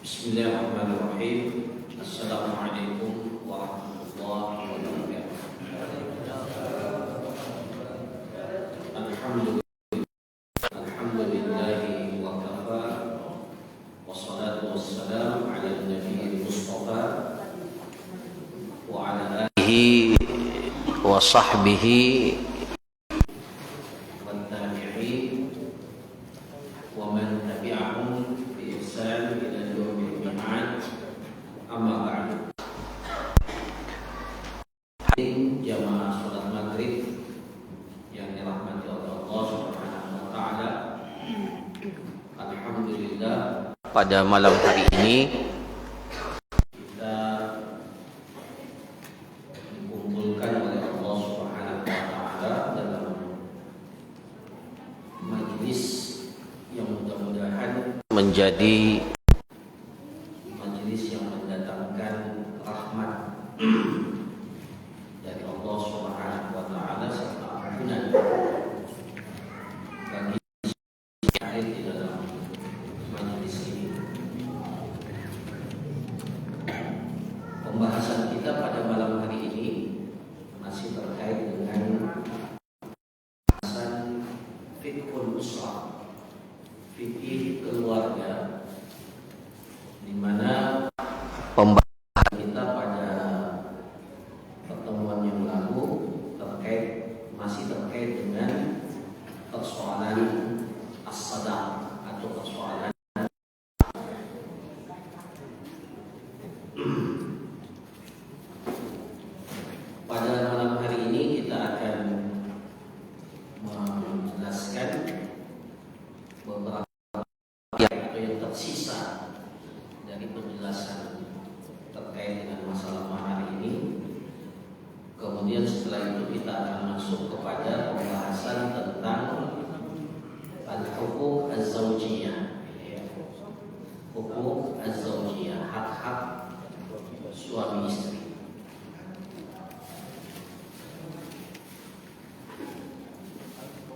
Bismillahirrahmanirrahim. Assalamualaikum warahmatullahi wabarakatuh. Alhamdulillahi wa kafa, wassalatu wassalamu ala nabiyil mustafa wa ala alihi wa sahbihi wa tabi'in wa man tabi'ahum bi ihsan ila yaumil mi'ad. Amma ba'du. Jamaah salat maghrib yang dirahmati oleh Allah Subhanahu wa taala. Alhamdulillah, pada malam hari ini kita dikumpulkan oleh Allah Subhanahu wa taala dalam majelis yang mudah-mudahan menjadi majelis yang mendatangkan rahmat dari Allah Subhanahu wa taala serta ampunan bagi yang hadir di dalam majelis ini. Pembahasan kita pada malam hari ini masih terkait dengan pembahasan fiqhul usrah, fikih keluarga, di mana pembahasan kita pada pertemuan yang lalu masih terkait dengan persoalan as-sadaq atau persoalan pada malam hari ini kita akan menjelaskan beberapa yang tersisa dari penjelasan terkait dengan masalah mahar ini. Kemudian setelah itu kita akan masuk kepada pembahasan tentang al-huquq az-zawjiyah, huquq az-zawjiyah, hak-hak suami istri.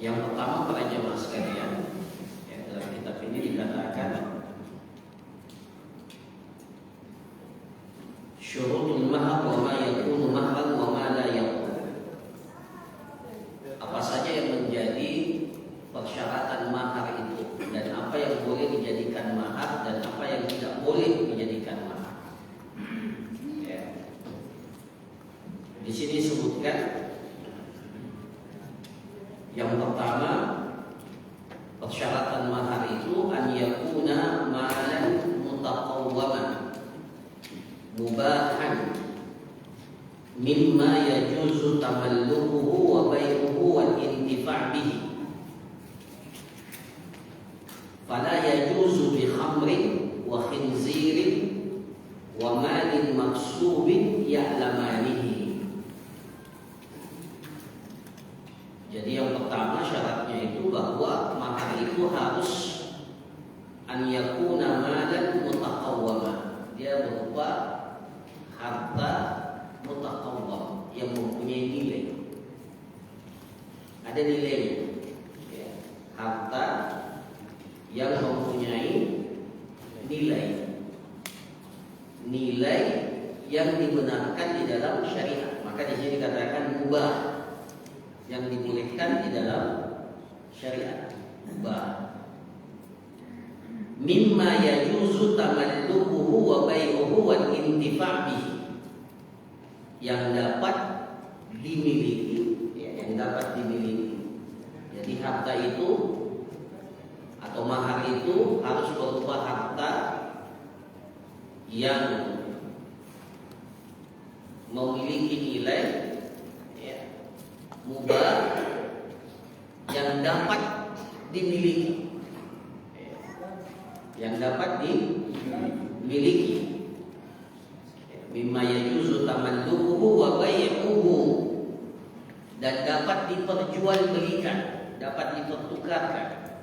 Yang pertama, para jemaah sekalian, dalam kitab ini dikatakan syurutul mahar wa ma yakunu mahran wa ma la yakun. Apa saja yang menjadi persyaratan mahar itu, dan apa yang boleh dijadikan mahar dan apa yang tidak boleh dijadikan mahar. Di sini disebutkan yang pertama, persyaratan mahar itu an yakuna malan mutaqawwaman mubahan mimma yajuzu tamallukuhu wa bai'uhu wal intifa' bihi fala yajuzu bi khamrin wa khinzirin wa malin maksubin ya'lamanihi. Jadi yang pertama syaratnya itu bahwa mahar itu harus an yakuna malan mutaqawwama, dia berupa harta mutaqawwam yang mempunyai nilai, ada nilainya, harta yang mempunyai nilai yang dibenarkan di dalam syariat. Maka di sini dikatakan mubah, yang dibolehkan di dalam syariat, mubah. Mimma yajuzu tamallukuhu wa bai'uhu wal intifa' bihi, yang dapat dimiliki, yang dapat dimiliki. Jadi harta itu atau mahar itu harus berupa harta yang memiliki nilai mubah yang dapat dimiliki, mimma yajuzu tamallukuhu wa bai'uhu, dan dapat diperjualbelikan, dapat dipertukarkan.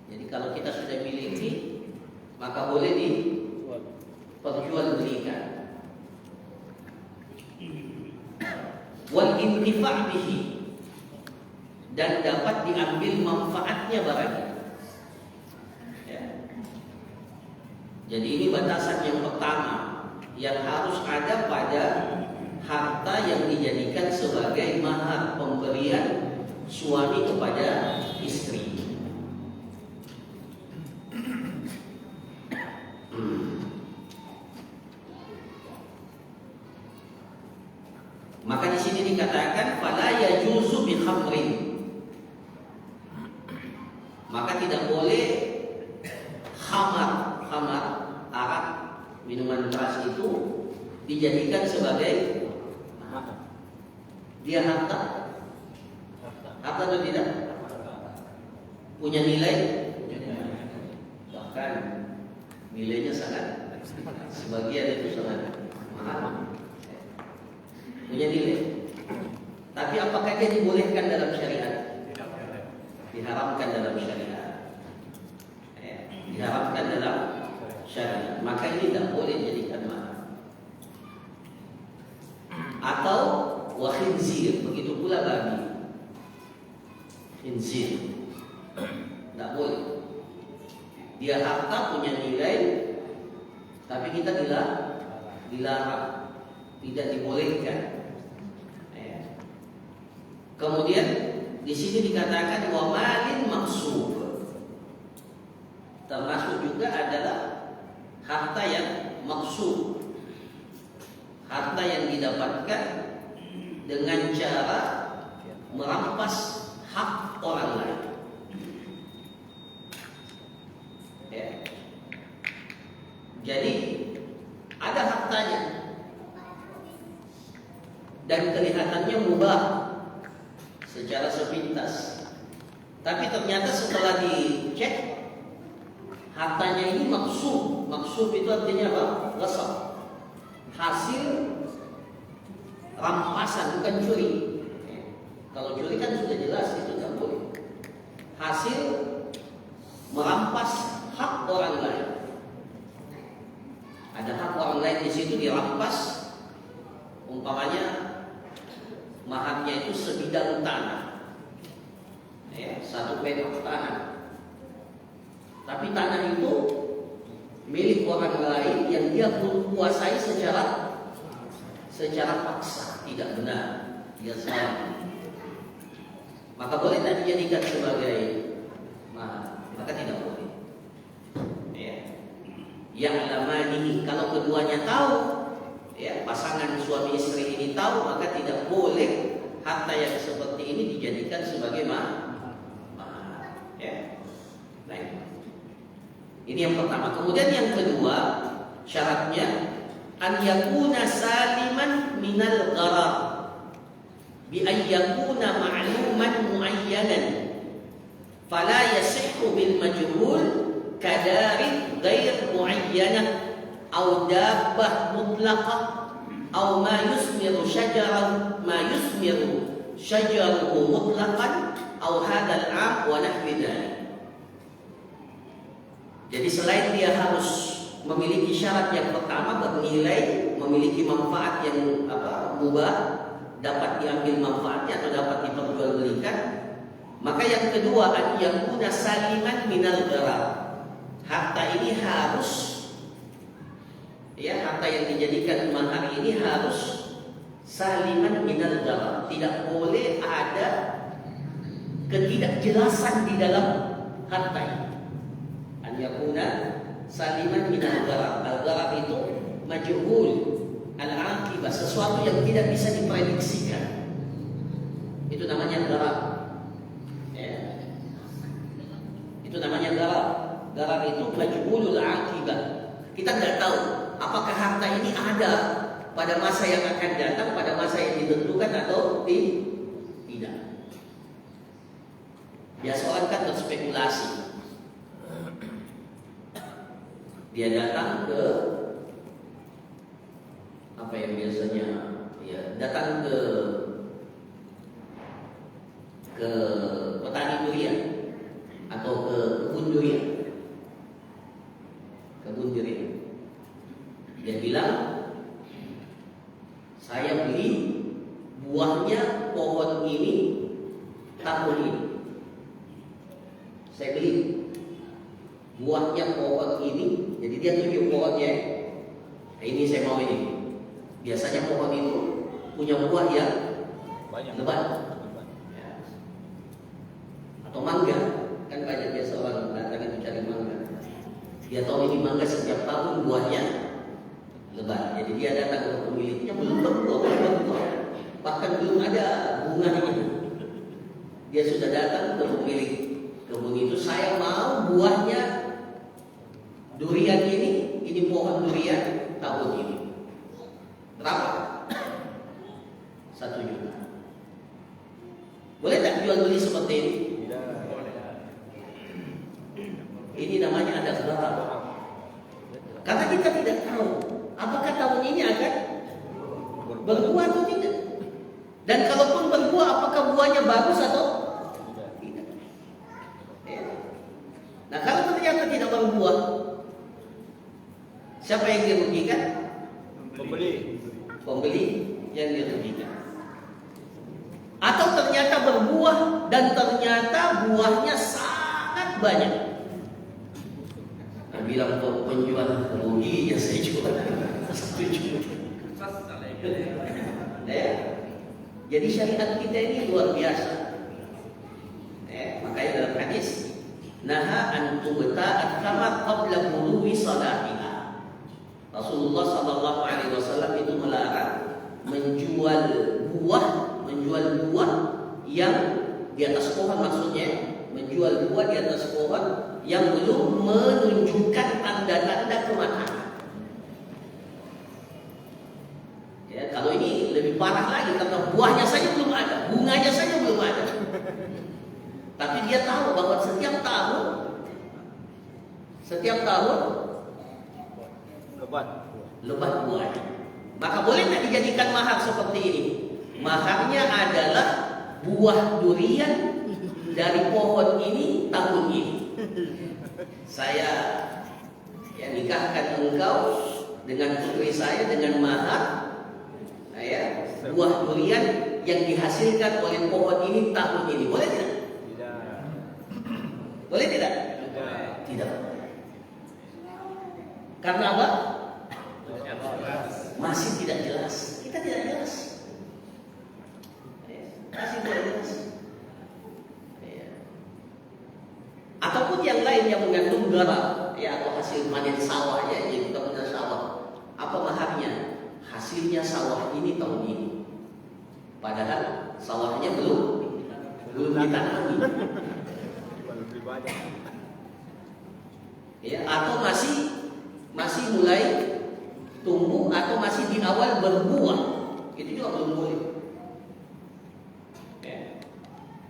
Jadi kalau kita sudah miliki, maka boleh diperjualbelikan. Wal intifa' bihi, dan dapat diambil manfaatnya barangnya. Jadi ini batasan yang pertama yang harus ada pada harta yang dijadikan sebagai mahar pemberian suami kepada istri. Maka di sini dikatakan fala yajuzu bi khamrin. Maka tidak boleh khamar arak, minuman keras itu dijadikan sebagai dia harta atau tidak? Punya nilai? Bahkan nilainya sangat, sebagian itu sangat mahal, punya nilai. Tapi apakah dia dibolehkan dalam syariat? Diharamkan dalam syariat. Diharamkan dalam syariat. Maka ini tidak boleh dijadikan mahar. Atau wa khinzir, begitu pula babi. Khinzir tidak boleh. Dia harta punya nilai, tapi kita dilarang, tidak dibolehkan. Kemudian di sini dikatakan wa malin maksub, termasuk juga adalah harta yang maksub, harta yang didapatkan dengan cara merampas hak orang lain. Jadi ada hartanya dan kelihatannya mubah secara sepintas, tapi ternyata setelah dicek hartanya ini maksub. Maksub itu artinya apa? Ghasab, hasil rampasan, bukan curi. Kalau curi kan sudah jelas itu tidak boleh. Hasil merampas hak orang lain. Ada hak orang lain di situ dirampas. Umpamanya maharnya itu sebidang tanah, satu petak tanah. Tapi tanah itu milik orang lain yang dia kuasai secara paksa, tidak benar, dia salah. Maka boleh tak dijadikan sebagai mahar? Maka tidak boleh. Yang alamani, kalau keduanya tahu, pasangan suami istri ini tahu, maka tidak boleh harta yang seperti ini dijadikan sebagai mahar. Nah, ini yang pertama. Kemudian yang kedua, syaratnya an yakuna saliman minal gharar bi an yakuna ma'luman muayyanan fala yasihhu bil majhul kadari ghair muayyanah aw dabbah mutlaqah aw ma yusmiru syajaruhu mutlaqan aw hadzal 'am wa nahwi dzalik. Jadi selain dia harus memiliki syarat yang pertama bernilai, memiliki manfaat yang mubah, dapat diambil manfaatnya atau dapat diperjualbelikan, maka yang kedua yang punya saliman minal gharar. Harta ini harus, harta yang dijadikan mahar ini harus saliman minal gharar. Tidak boleh ada ketidakjelasan di dalam harta ini. An yakuna saliman minal gharar. Al-gharar itu majhul, al-aqibah, sesuatu yang tidak bisa diprediksikan. Itu namanya gharar. Itu namanya gharar. Gharar itu majhulul aqibah. Kita tidak tahu apakah harta ini ada pada masa yang akan datang, pada masa yang ditentukan atau tidak. Biasa orang kan berspekulasi. Dia datang ke apa yang biasanya datang ke petani durian atau ke kebun durian. Dia bilang, saya beli buahnya pohon ini tahun ini. Saya beli. buahnya pohon ini, jadi dia tunjuk pohonnya. Nah, ini saya mau ini. Biasanya pohon itu punya buah yang lebat. Ya. Atau mangga, kan banyak biasa orang datang itu cari mangga. Dia tahu ini mangga setiap tahun buahnya lebat. Jadi dia datang ke pemiliknya, belum berbuah, bahkan belum ada bunganya. Dia sudah datang ke pemilik kebun itu, saya mau buahnya durian ini pohon durian tahun ini. Berapa? 1 juta. Boleh tak jual beli seperti ini? Ini namanya ada gharar. Karena kita tidak tahu apakah tahun ini akan berbuah atau tidak. Dan kalaupun berbuah, apakah buahnya bagus atau tidak. Ya. Nah, kalau ternyata tidak berbuah, siapa yang dirugikan? Pembeli yang dirugikan. Atau ternyata berbuah dan ternyata buahnya sangat banyak. Nah, bilang penjual rugi, ya saya jual. Setuju. Ya. Jadi syariat kita ini luar biasa. Makanya dalam hadis, naha an tubta'at kamar qabla buluwi salatiha. Rasulullah sallallahu alaihi wasallam itu melarang menjual buah yang di atas pohon, maksudnya menjual buah di atas pohon yang belum menunjukkan tanda-tanda kematangan. Ya, kalau ini lebih parah lagi karena buahnya saja belum ada, bunganya saja belum ada. Tapi dia tahu bahwa setiap tahun lebat buahnya. Maka boleh tidak dijadikan mahar seperti ini? Maharnya adalah buah durian dari pohon ini tahun ini. Saya nikahkan engkau dengan putri saya dengan mahar buah durian yang dihasilkan oleh pohon ini tahun ini. Boleh tidak? Tidak. Boleh tidak? Tidak. Karena apa? Masih tidak jelas. Kita tidak jelas. Masih tidak jelas. Ataupun yang lain yang mengandung garam, atau hasil panen sawah, jadi kita punya sawah. Apa maharnya? Hasilnya sawah ini tahun ini. Padahal sawahnya belum ditanami. Atau masih mulai tumbuh atau masih di awal berbuah, itu juga belum boleh.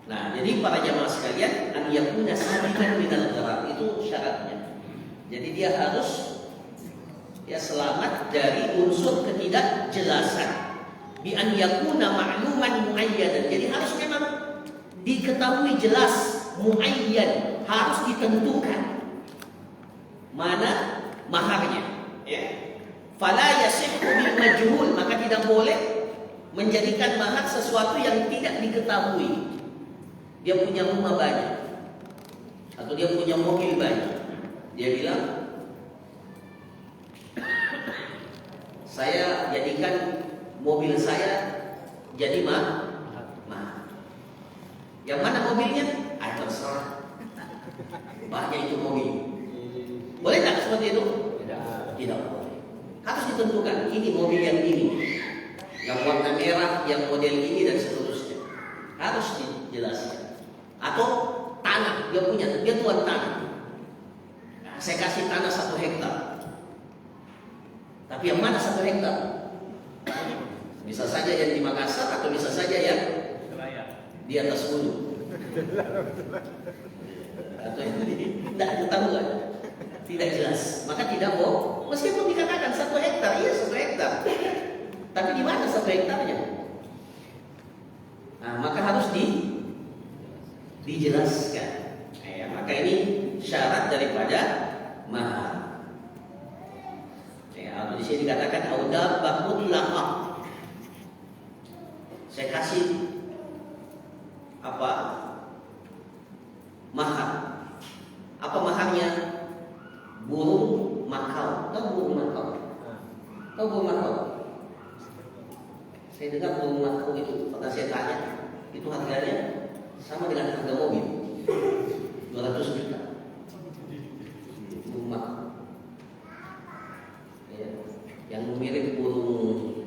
Nah, jadi para jamaah sekalian, an yakuna saliman minal gharar, itu syaratnya. Jadi dia harus selamat dari unsur ketidakjelasan. Bi an yakuna ma'luman muayyadan. Jadi harus memang diketahui jelas, muayyan, harus ditentukan mana maharnya. Fala yasihhu bil majhul, maka tidak boleh menjadikan mahar sesuatu yang tidak diketahui. Dia punya rumah banyak atau dia punya mobil banyak. Dia bilang, saya jadikan mobil saya jadi mahar. Yang mana mobilnya? Terserah. Banyak itu mobil. Boleh tak seperti itu? Tidak boleh. Harus ditentukan, ini mobil yang ini, yang warna merah, yang model ini dan seterusnya. Harus dijelaskan. Atau tanah, dia tuan tanah. Nah, saya kasih tanah 1 hektar. Tapi yang mana 1 hektar? Bisa saja yang di Makassar atau bisa saja yang di atas gunung. Atau itu tidak ketahuan, tidak jelas. Maka tidak bohong. Meskipun dikatakan 1 hektar, iya 1 hektar. Tapi di mana 1 hektarnya? Nah, maka harus dijelaskan. Maka ini syarat daripada mahar. Atau di sini dikatakan auda bakut laqah. Saya kasih mahar. Apa maharnya? Tahu burung makau? Saya dengar burung makau itu, pernah saya tanya, itu harganya sama dengan harga mobil, 200 juta. Burung makau, ya, yang mirip burung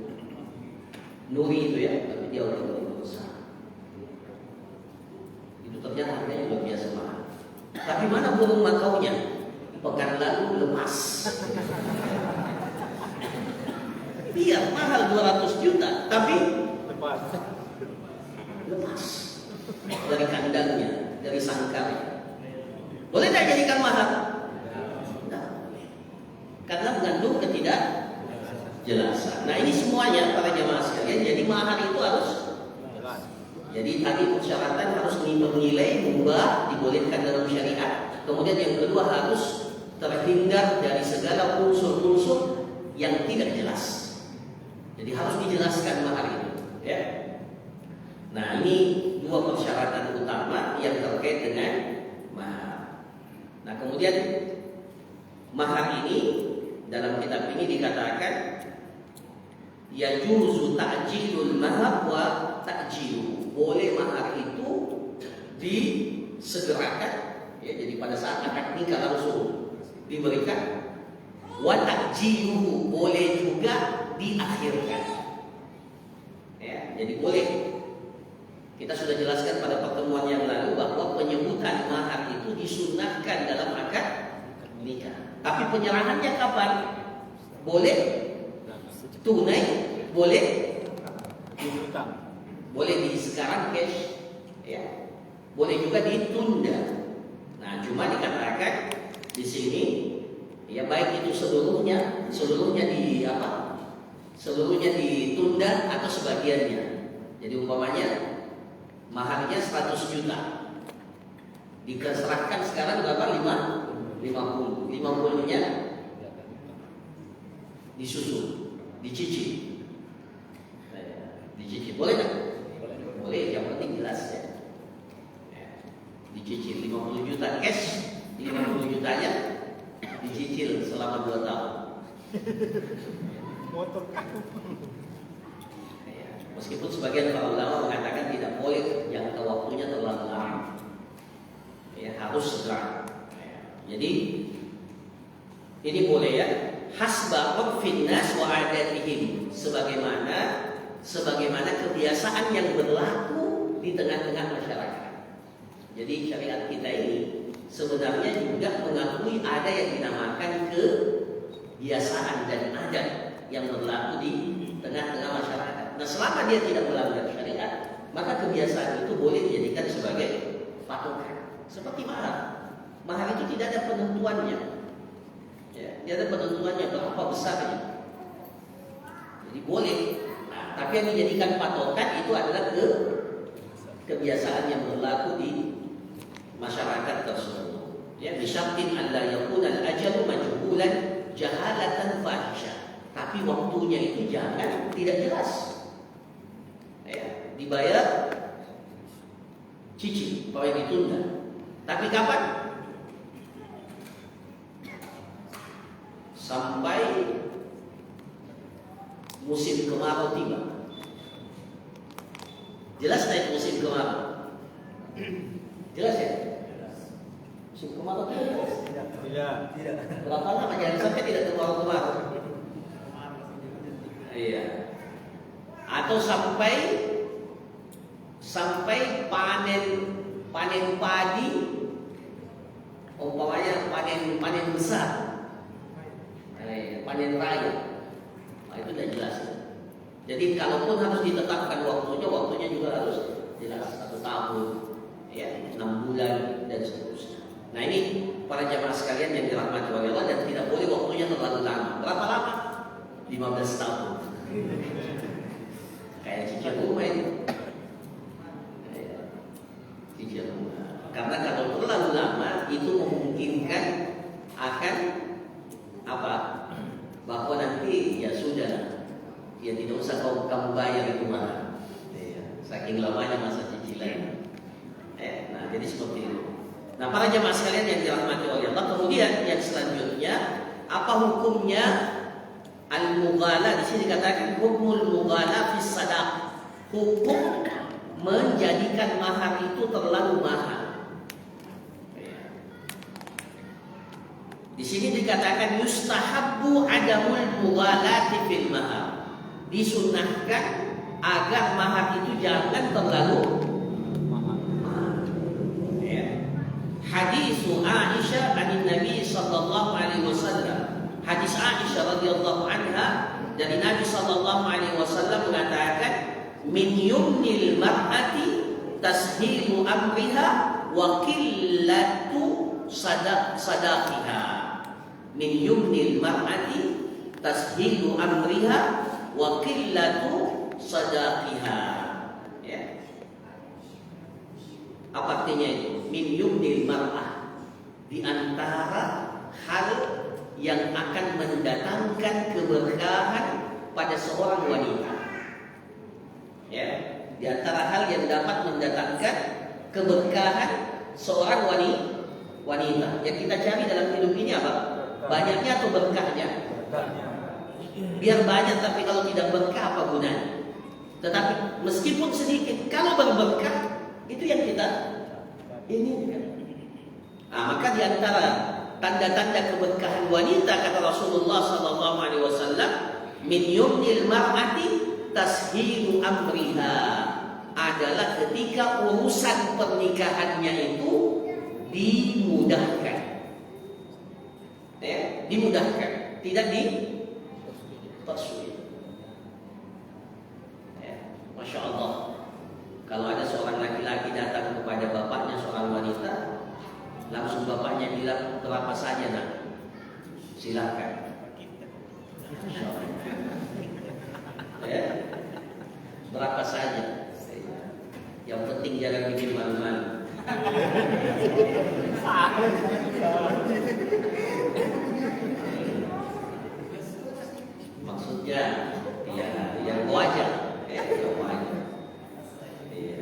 nuri itu ya, tapi dia udah lebih besar. Itu ternyata harganya luar biasa mahal. Tapi mana burung makaunya? Pekan lalu lepas. Iya, mahal 200 juta, tapi lepas dari kandangnya, dari sangkarnya. Boleh tidak jadikan mahal? Tidak. Karena mengandung ketidakjelasan. Nah, ini semuanya para jemaah sekalian. Jadi mahar itu harus. Jadi tadi persyaratan harus menilai, mubah, dibolehkan dalam syariat. Kemudian yang kedua harus terhindar dari segala unsur-unsur yang tidak jelas. Jadi harus dijelaskan mahar itu, ya. Nah, ini dua persyaratan utama yang terkait dengan mahar. Nah, kemudian mahar ini dalam kitab ini dikatakan yajuzu ta'jilul mahar wa ta'jilu. Boleh mahar itu disegerakan, ya. Jadi pada saat akad nikah langsung diberikan. Wa ta'jilu, boleh juga diakhirkan, ya. Jadi boleh. Kita sudah jelaskan pada pertemuan yang lalu bahwa penyebutan mahar itu disunahkan dalam akad nikah. Tapi penyerahannya kapan? Boleh tunai, boleh dihutang, boleh di sekarang cash, ya. Boleh juga ditunda. Nah, cuma dikatakan di sini, ya, baik itu seluruhnya di apa? Seluruhnya ditunda atau sebagiannya. Jadi umpamanya maharnya 100 juta, diserahkan sekarang berapa? 50-nya disusun, dicicil. Dicicil boleh nggak? Boleh, yang penting jelas, ya. Dicicil 50 juta cash, 50 jutanya dicicil selama 2 tahun. Meskipun sebagian para ulama mengatakan tidak boleh jangka waktunya terlalu lama, ya, harus segera. Jadi ini boleh, ya, hasba urfin nas wa adatihim, sebagaimana kebiasaan yang berlaku di tengah-tengah masyarakat. Jadi syariat kita ini sebenarnya juga mengakui ada yang dinamakan kebiasaan dan adat yang berlaku di tengah-tengah masyarakat. Nah, selama dia tidak melanggar syariat, maka kebiasaan itu boleh dijadikan sebagai patokan. Seperti mahar. Mahar itu tidak ada penentuannya, ya, tidak ada penentuannya berapa besarnya. Jadi boleh. Nah, tapi yang dijadikan patokan itu adalah kebiasaan yang berlaku di masyarakat tersebut. Ya, bisyartin alla yakuna al-ajalu majhulan jahalatan fahisha. Tapi waktunya itu jangan tidak jelas. Ya, dibayar cicil, pawai ditunda. Tapi kapan? Sampai musim kemarau tiba. Jelas naik musim kemarau? Jelas, ya? Musim kemarau tidak. Berapa lama? Jangan sampai tidak kemarau-kemarau. Iya. Atau sampai panen padi, umpamanya panen besar, panen raya. Nah, itu tidak jelas. Jadi kalaupun harus ditetapkan waktunya juga harus jelas, 1 tahun, ya, 6 bulan dan seterusnya. Nah, ini para jamaah sekalian yang dirahmati oleh Allah, dan tidak boleh waktunya terlalu lama. Berapa lama? 15 tahun. Kayak cicil rumah itu. Cicil rumah. Karena kalau terlalu lama itu memungkinkan akan apa? Bahwa nanti ya sudah, ya tidak usah kamu bayar itu mahal. Saking lamanya masa cicilan. Nah, jadi seperti itu. Nah, para jemaah sekalian yang dirahmati oleh Allah, kemudian yang selanjutnya, apa hukumnya Al-mughala di sini dikatakan hukumul mughala fi sadaq. Hukum menjadikan mahar itu terlalu mahal. Di sini dikatakan yustahabbu adamul mughalati fil mahar. Disunnahkan agar mahar itu jangan terlalu mahal. Ya. Hadis Aisyah dari Nabi sallallahu alaihi wasallam. Hadis Aisyah radhiyallahu anha dari Nabi sallallahu alaihi wasallam mengatakan min yumnil mar'ati tashilu amriha wa qillatu sadaqiha. Min yumnil mar'ati tashilu amriha wa qillatu sadaqiha. Ya. Apa artinya itu? Min yumnil mar'ah, di antara hal yang akan mendatangkan keberkahan pada seorang wanita. Ya, di antara hal yang dapat mendatangkan keberkahan seorang wanita. Yang kita cari dalam hidup ini apa? Banyaknya atau berkahnya? Biar banyak, tapi kalau tidak berkah apa gunanya? Tetapi meskipun sedikit, kalau berberkah itu yang kita inginkan. Nah, maka di antara tanda-tanda keberkahan wanita kata Rasulullah sallallahu alaihi wasallam, min yumnil mar'ati tashilu amriha, adalah ketika urusan pernikahannya itu dimudahkan. Ya, dimudahkan, tidak dipersulit. Ya, Masya Allah. Kalau ada seorang laki-laki datang kepada bapaknya seorang wanita, langsung bapaknya bilang, berapa saja nak? Silakan. Ya, berapa saja. Yang penting jangan bikin malu-malu. Maksudnya, ya, yang wajar. Yang wajar. Ya.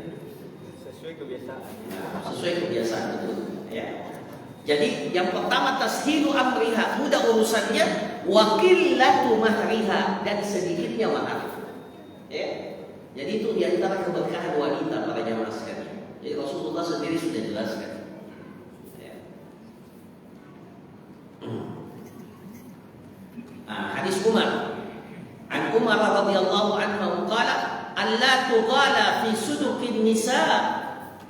Sesuai kebiasaan itu. Ya. Jadi yang pertama tashilu amriha, mudah urusannya, wa qillatu mahriha, dan sedikitnya mahar. Ya. Jadi itu di antara keberkahan wanita para jamaah sekalian. Jadi Rasulullah sendiri sudah jelaskan. Ya. Hadis Umar. An Umar radhiyallahu anhu qala alla tughala fi suduqin nisa.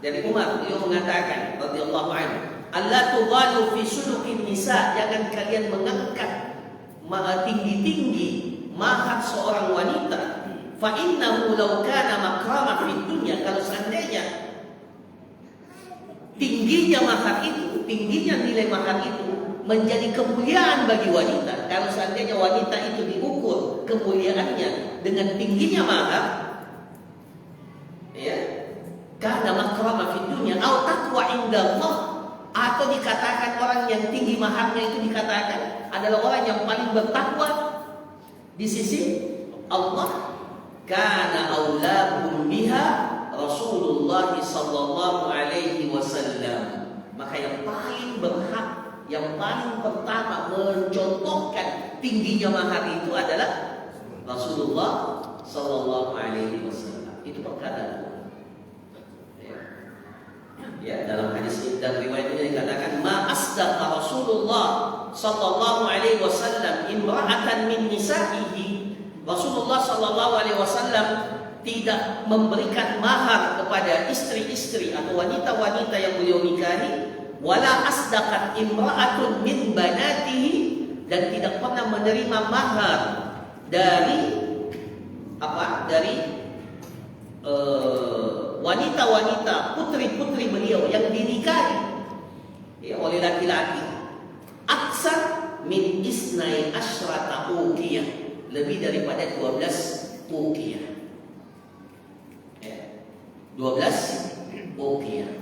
Dari Umar beliau mengatakan radhiyallahu anhu, alla tughalu fi suduqin nisa, jangan kalian mengangkat tinggi-tinggi mahar seorang wanita. Fa innahu law kana makrama fid dunya, kalau seandainya tingginya mahar itu, tingginya nilai mahar itu menjadi kemuliaan bagi wanita, kalau seandainya wanita itu diukur kemuliaannya dengan tingginya mahar, ya, kana makrama fid dunya au taqwa indallah, atau dikatakan orang yang tinggi maharnya itu dikatakan adalah orang yang paling bertakwa di sisi Allah. Kana aulahum biha Rasulullah sallallahu alaihi wasallam, maka yang paling berhak, yang paling pertama mencontohkan tingginya mahar itu adalah Rasulullah sallallahu alaihi wasallam. Itu perkataan. Ya, dalam hadis dan riwayat ini dikatakan ma asdaqa Rasulullah sallallahu alaihi wasallam imra'atan min nisa'ihi. Rasulullah sallallahu alaihi wasallam tidak memberikan mahar kepada istri-istri atau wanita-wanita yang beliau nikahi, wala asdaqat imra'atun min banatihi, dan tidak pernah menerima mahar dari wanita-wanita, putri-putri beliau yang dinikahi oleh laki-laki, aksar min isnai asyrata uqiyah, lebih daripada 12 uqiyah. 12 uqiyah.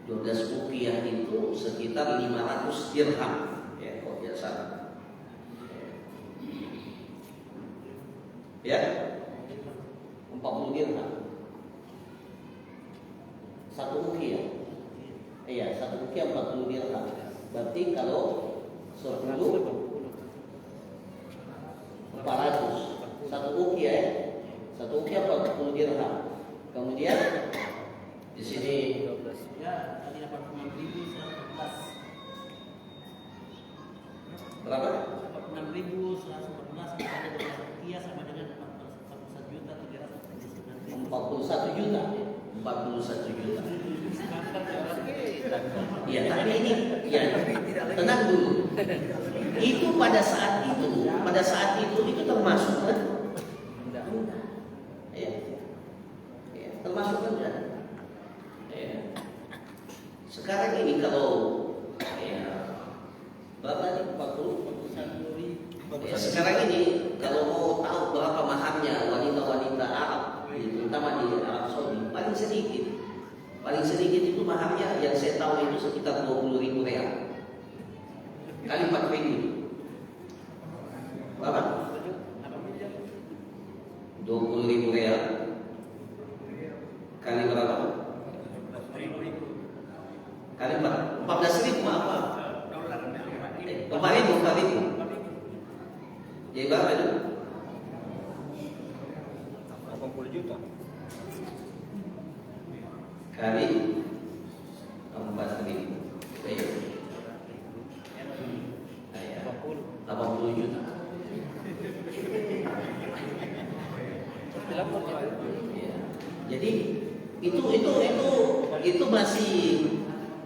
12 uqiyah itu sekitar 500 dirham. Ya, kalau biasa. Ya. 40 dirham. Satu uqiyah. Iya, satu uqiyah 40 dirham. Berarti kalau 10 Satu ukiah 40 dirham. Kemudian di sini ya tadi 86.114. berapa? 86.114 ada 12 rupiah sama dengan 41 juta 41 juta. 41 juta. Ya, tapi ini ya tenang dulu. Itu pada saat itu termasuk kan? Ya. Ya, termasuk kan? Ya. Sekarang ini kalau ya berapa nih 41. Ya, sekarang ini kalau mau tahu berapa maharnya wanita-wanita Arab, terutama di Arab Saudi, paling sedikit itu maharnya yang saya tahu itu sekitar 20.000 real kali 4.000. Berapa? 20.000 real kali berapa? Kali 14.000, maaf. 4.000. Jadi berapa itu? 80 juta. Kali 4.000. Baik. 80 juta. Ya. Jadi itu masih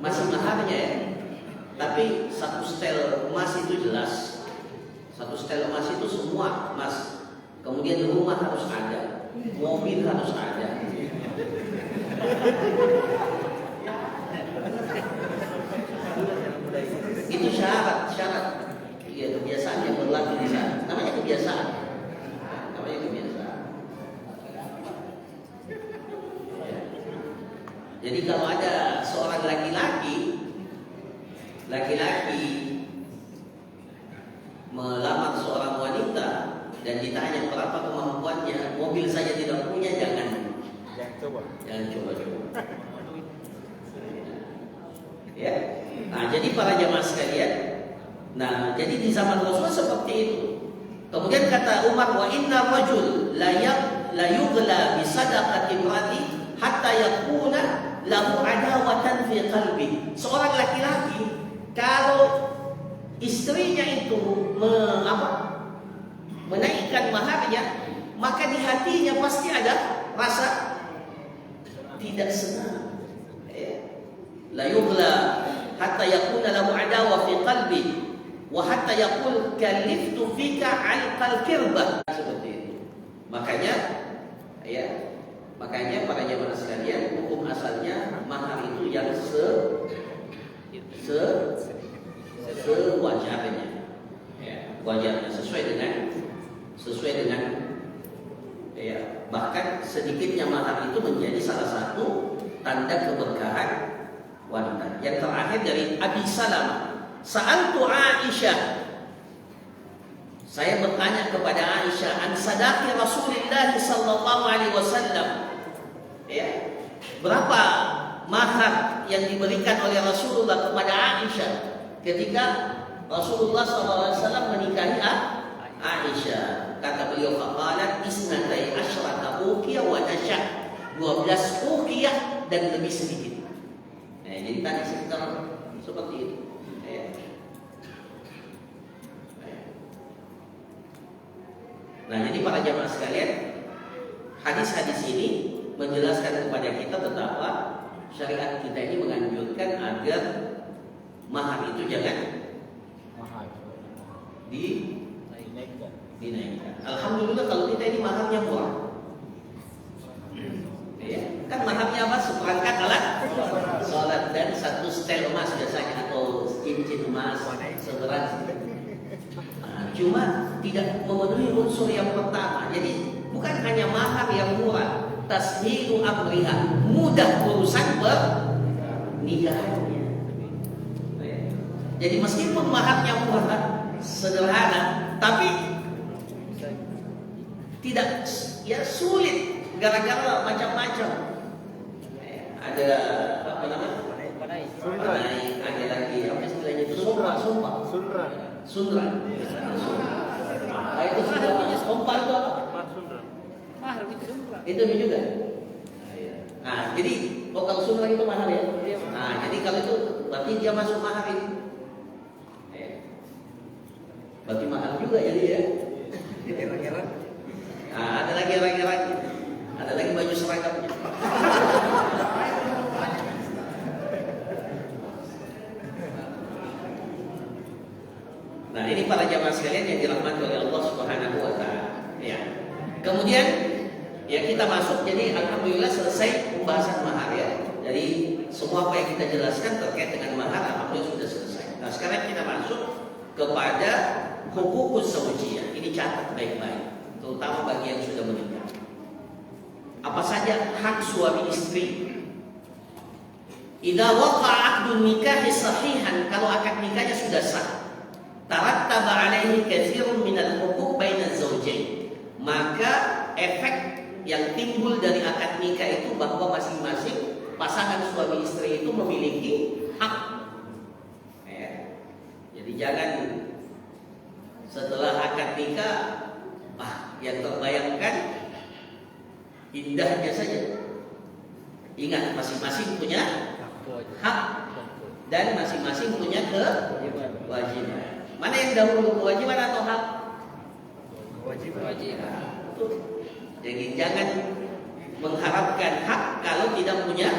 maharnya ya. Tapi satu setel emas itu jelas. Satu setel emas itu semua emas. Kemudian rumah harus ada, mobil harus ada. Itu syarat. Ya, kebiasaan yang berlaku di sana. Namanya kebiasaan. Jadi kalau ada seorang laki-laki melamar seorang wanita dan ditanya berapa kemampuannya, mobil saja tidak punya, jangan coba. Ya. Nah, jadi para jamaah sekalian, jadi di zaman Rasul seperti itu. Kemudian kata Umar, wa inna rajul la yughla bi sadaqati imrati hatta yakuna lahu adawatan fi qalbi. Seorang laki-laki kalau istrinya itu menaikkan maharnya, maka di hatinya pasti ada rasa tidak senang. La yughla hatta yakuna lahu adawa fi qalbi wa hatta yaqul kaliftu fika alqal kirbah. Seperti itu. Makanya para jemaah sekalian, hukum asalnya mahar itu yang sewajarnya. Ya, wajarnya sesuai dengan bahkan sedikitnya mahar itu menjadi salah satu tanda keberkahan wanita. Yang terakhir dari Abi Salamah, sa'altu Aisyah, saya bertanya kepada Aisyah an sadaqi Rasulullah sallallahu alaihi wasallam. Ya, berapa mahar yang diberikan oleh Rasulullah kepada Aisyah ketika Rasulullah SAW menikahi Aisyah? Kata beliau, faqalat isnatai asyrata uqiyah wa nasya, 12 uqiyah dan lebih sedikit. Jadi tadi sekitar seperti itu. Nah, jadi para jamaah sekalian, hadis-hadis ini menjelaskan kepada kita betapa syariat kita ini menganjurkan agar mahar itu jangan dinaikkan. Alhamdulillah kalau kita ini maharnya murah. Ya, kan maharnya apa? Seperangkat alat sholat dan satu setel emas biasanya, atau cincin emas seberat. Cuma tidak memenuhi unsur yang pertama. Jadi bukan hanya mahar yang murah, tashilu amriha, mudah urusan pernikahannya. Jadi meskipun maharnya murah, sederhana, tapi tidak sulit gara-gara macam-macam. Ada apa namanya? Panai, ada lagi apa istilahnya itu? Sunran. Itu sudah namanya sompar itu apa? Itu juga. Nah, jadi kalau sunnah itu mahar ya. Nah, jadi kalau itu berarti dia masuk mahar ini. Berarti mahal juga jadi ya. Nah, ada lagi erang-erang. Ada lagi baju seragamnya. Nah, ini para jamaah sekalian yang dirahmati oleh Allah Subhanahu wa taala. Ya. Kemudian ya kita masuk, jadi alhamdulillah selesai pembahasan mahar ya. Jadi semua apa yang kita jelaskan terkait dengan mahar alhamdulillah sudah selesai. Nah, sekarang kita masuk kepada huququs zaujiyah. Ini catat baik-baik, terutama bagi yang sudah menikah. Apa saja hak suami istri? Idza waqa'a 'aqdun nikahi sahihan, kalau akad nikahnya sudah sah, tarattaba 'alaihi katsirun minal huquq bainaz zawjain, maka efek yang timbul dari akad nikah itu bahwa masing-masing pasangan suami istri itu memiliki hak. Ya. Jadi jangan setelah akad nikah yang terbayangkan indahnya saja. Ingat, masing-masing punya hak dan masing-masing punya kewajiban. Mana yang dahulu, kewajiban atau hak? Kewajiban. Jadi jangan mengharapkan hak kalau tidak punya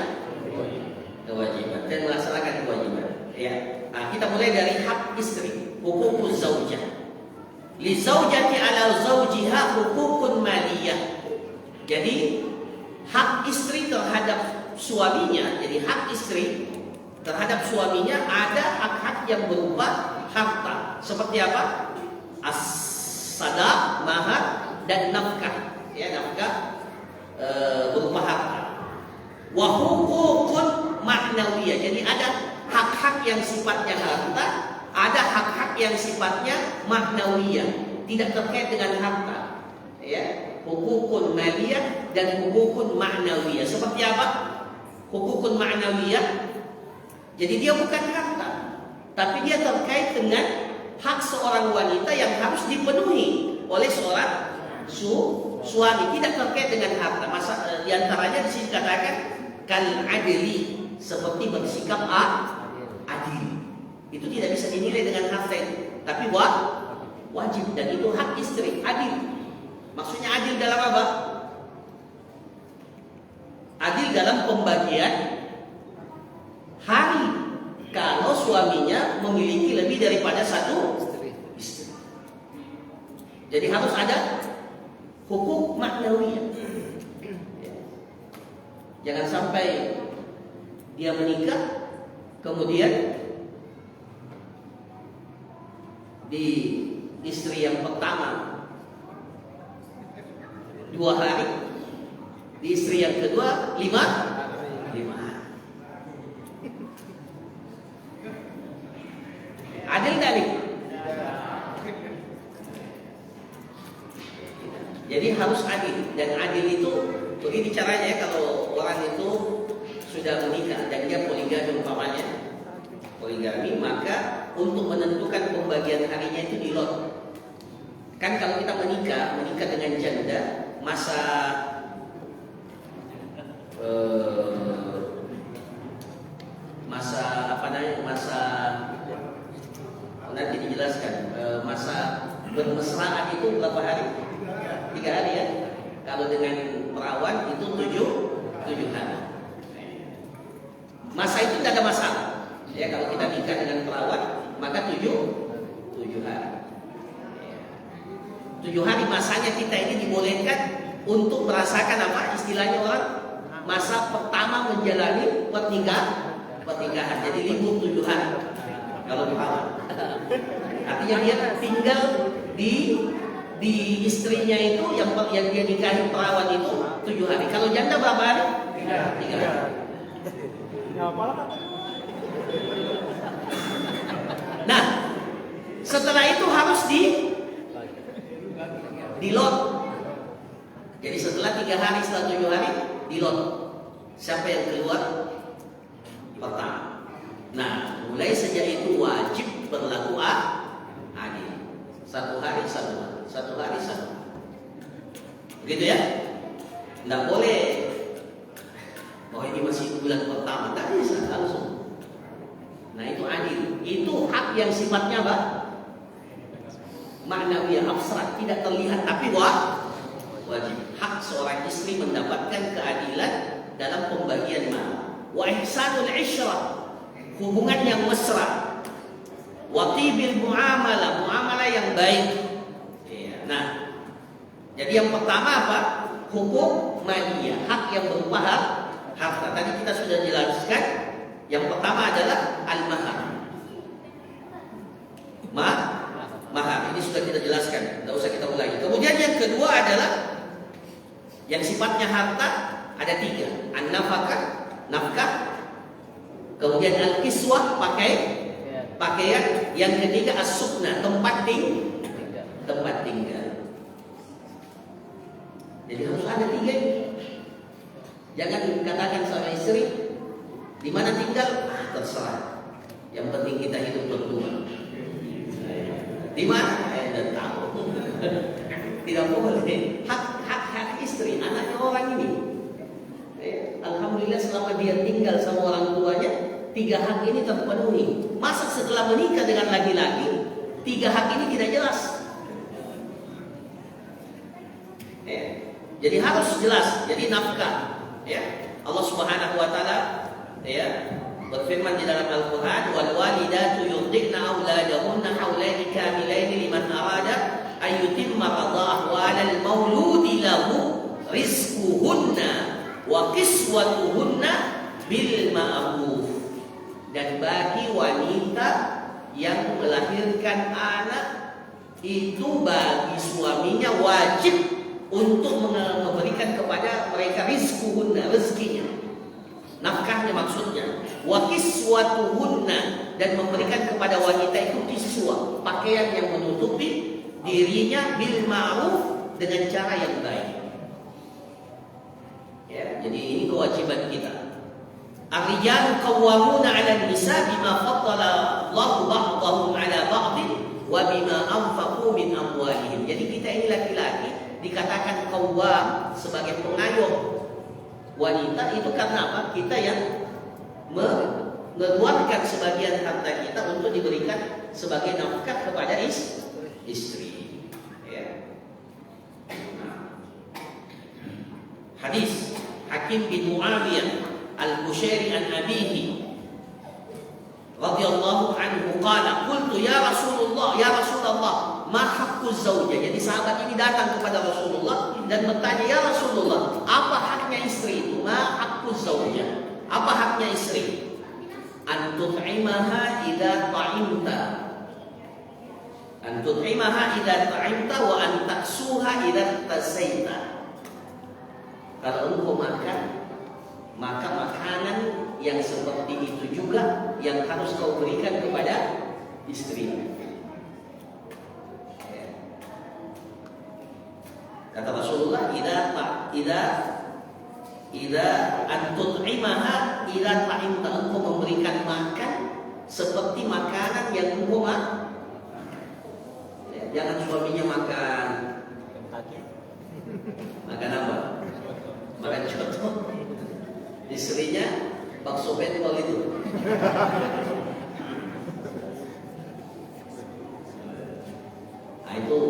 kewajiban dan melaksanakan kewajiban. Ya. Nah, kita mulai dari hak istri, huququz zaujah. Li zaujati 'ala zaujiha huququn maliyah. Jadi hak istri terhadap suaminya, jadi hak istri terhadap suaminya ada hak-hak yang berupa harta. Seperti apa? As-sadaq, mahar, dan nafkah. Ya, nafkah berupa harta. Wa huququn ma'nawiyah. Jadi ada hak-hak yang sifatnya harta, ada hak-hak yang sifatnya maknawiyah, tidak terkait dengan harta. Ya, huququn maliyah dan huququn ma'nawiyah. Seperti apa? Huququn ma'nawiyah, jadi dia bukan harta, tapi dia terkait dengan hak seorang wanita yang harus dipenuhi oleh seorang suami, tidak terkait dengan harta. Di antaranya di sini katakan kal adli, seperti bersikap adil. Itu tidak bisa dinilai dengan harta itu, tapi wajib, dan itu hak istri. Adil, maksudnya adil dalam apa? Adil dalam pembagian hari kalau suaminya memiliki lebih daripada satu istri. Jadi harus ada hukum maknawiyah. Jangan sampai dia menikah kemudian di istri yang pertama 2 hari, di istri yang kedua 5 hari. Adil gak nih? Jadi harus adil, dan adil itu begini caranya ya. Kalau orang itu sudah menikah dan dia poligami umpamanya, poligami, maka untuk menentukan pembagian harinya itu dilot. Kan kalau kita menikah dengan janda, masa nanti dijelaskan, masa bermesraan itu berapa hari? 3 hari ya. Kalau dengan perawan itu 7 hari. Masa itu tidak ada masalah. Ya, kalau kita nikah dengan perawan maka 7 hari. 7 hari masanya kita ini dibolehkan untuk merasakan apa istilahnya orang, masa pertama menjalani pernikahan. Jadi libur 7 hari kalau perawan. Artinya dia tinggal di istrinya itu yang dia nikahi perawan itu 7 hari. Kalau janda berapa hari? 3 hari. Nah, setelah itu harus dilot. Jadi setelah 3 hari, setelah 7 hari dilot. Siapa yang keluar pertama? Nah, mulai sejak itu wajib berlaku adil. 1 hari 1 hari. 1 hari 1 hari. Begitu ya? Tidak boleh. Oh ini masih bulan pertama, tak bisa langsung. Nah itu adil. Itu hak yang sifatnya apa? Maknawiyah, abstrak, tidak terlihat, tapi wajib. Hak seorang istri mendapatkan keadilan dalam pembagian mahar. Wa ihsanul isyrah, hubungan yang mesra. Wa tibil muamalah, muamalah yang baik. Ya, nah, jadi yang pertama apa? Hukum maliyah, hak yang berupa harta. Tadi kita sudah jelaskan. Yang pertama adalah al-mahar. Mahar. Ini sudah kita jelaskan, tidak usah kita ulangi. Kemudian yang kedua adalah yang sifatnya harta, ada 3. An-nafakah, nafkah. Kemudian al-kiswah, pakaian. Yang ketiga as-sukna, tempat tinggal. Jadi harus ada 3 ini. Jangan katakan sama istri, di mana tinggal? Terserah. Yang penting kita hidup berdua. Di mana? Tidak tahu. Tidak boleh. Hak istri, anaknya orang ini. Alhamdulillah selama dia tinggal sama orang tuanya, 3 hak ini terpenuhi. Masa setelah menikah dengan laki-laki, 3 hak ini tidak jelas? Jadi harus jelas. Jadi nafkah. Allah Subhanahu wa taala berfirman di dalam Al-Qur'an, wal walidatu yurdi'na auladahunna haulaini kamilaini liman arada ay yutimma radha'ah wa 'alal mauludi lahu rizquhunna wa kiswatuhunna bil ma'ruf. Dan bagi wanita yang melahirkan anak, itu bagi suaminya wajib untuk memberikan kepada mereka rizquhunna, rezekinya, nafkahnya maksudnya, wa kiswatuhunna, dan memberikan kepada wanita itu kiswa, pakaian yang menutupi dirinya, bil ma'ruf, dengan cara yang baik. Jadi ini kewajiban kita. Ar-rijalu qawwamuna 'ala an-nisa bima faddala Allahu ba'dahum 'ala ba'din wa bima anfaqu min amwalihim. Jadi kita ini laki-laki dikatakan qawwam sebagai pengayom wanita itu karena apa? Kita yang mengeluarkan sebagian harta kita untuk diberikan sebagai nafkah kepada istri. Hadis Hakim bin Muawiyah Al-Bushairi an abihi radhiyallahu anhu qala qultu ya Rasulullah ma haqquz zaujah. Jadi sahabat ini datang kepada Rasulullah dan bertanya, ya Rasulullah, apa haknya istri itu? Ma haqquz zaujah, apa haknya istri? An tut'imaha idza ta'imta wa an taksuha idza tasaita. Kalau engkau makan, maka makanan yang seperti itu juga yang harus kau berikan kepada istri. Kata Rasulullah, idza antut'imaha idza ta'imta, engkau memberikan makan seperti makanan yang engkau makan. Jangan suaminya makan apa? Makan contoh. Istrinya bakso bentol itu. Nah itu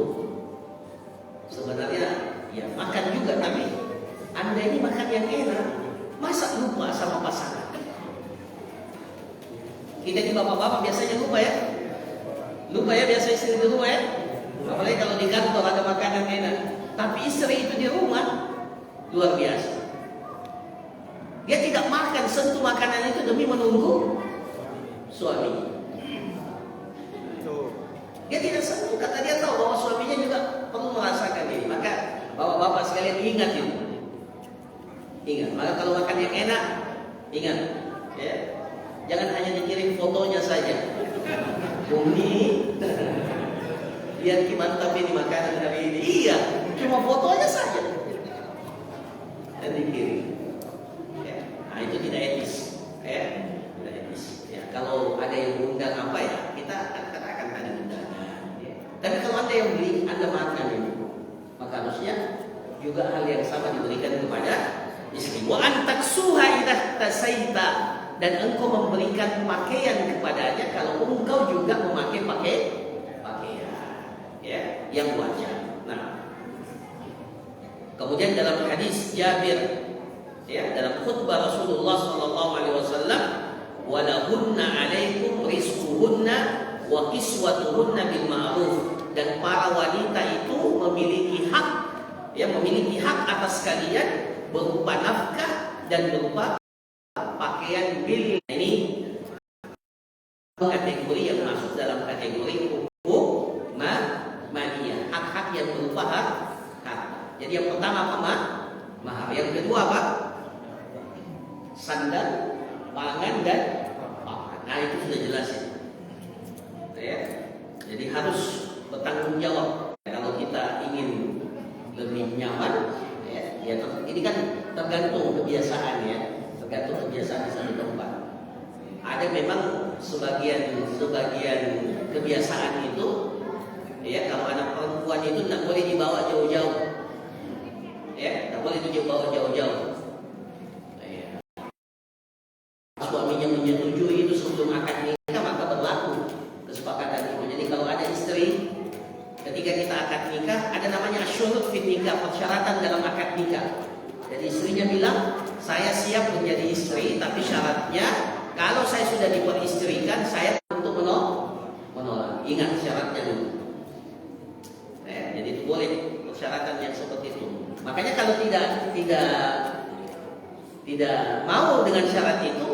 sebenarnya ya makan juga, tapi Anda ini makan yang enak, masa lupa sama pasangan? Kita ini bapak-bapak biasanya lupa ya biasa istri di rumah ya. Apalagi kalau di kantor ada makanan enak, tapi istri itu di rumah luar biasa. Dia tidak makan, sentuh makanan itu demi menunggu suami. Dia tidak sentuh karena dia tahu bahwa suaminya juga perlu merasakan ini. Maka bapak-bapak sekalian ingat itu. Ingat, maka kalau makan yang enak, ingat ya. Jangan hanya dikirim fotonya saja. Bumi, lihat mantap ini makanan hari ini. Iya, cuma fotonya saja. Dan dikirim. Nah itu tidak etis, tidak etis. Kalau ada yang undang apa ya, kita akan ada undangan. Tapi kalau ada yang beli, Anda makan ini, maka harusnya juga hal yang sama diberikan kepada istri. Wa antaksuha idza tasaita, dan engkau memberikan pakaian kepadanya kalau engkau juga memakai pakaian ya yang wajar. Nah, kemudian dalam hadis Jabir ya, dalam khutbah Rasulullah sallallahu alaihi wasallam, walahunna alaikum rizquhunna wa kiswatuhunna bil ma'ruf, dan para wanita itu memiliki hak atas kalian berupa nafkah dan berupa pakaian bil. Ini kategori yang masuk dalam kategori hukum maniyah, hak-hak yang berupa hak. Jadi yang pertama apa? Mahar. Yang kedua apa? Sandal, pangan dan papan. Nah, itu sudah jelas ya. Jadi harus bertanggung jawab. Kalau kita ingin lebih nyaman ya, ini kan tergantung kebiasaan ya, tergantung kebiasaan di satu tempat. Ada memang sebagian kebiasaan itu ya, kalau anak perempuan itu tidak boleh dibawa jauh-jauh ya, tidak boleh dibawa jauh-jauh ya. Suaminya menyetujui itu sebelum akad nikah, maka berlaku kesepakatan itu. Jadi kalau ada istri, ketika kita akad nikah, ada namanya syurut fit nikah, persyaratan dalam akad nikah. Jadi istrinya bilang, saya siap menjadi istri, tapi syaratnya kalau saya sudah diperistrikan, saya untuk menolak. Ingat syaratnya dulu. Jadi itu boleh persyaratan yang seperti itu. Makanya kalau tidak mau dengan syarat itu,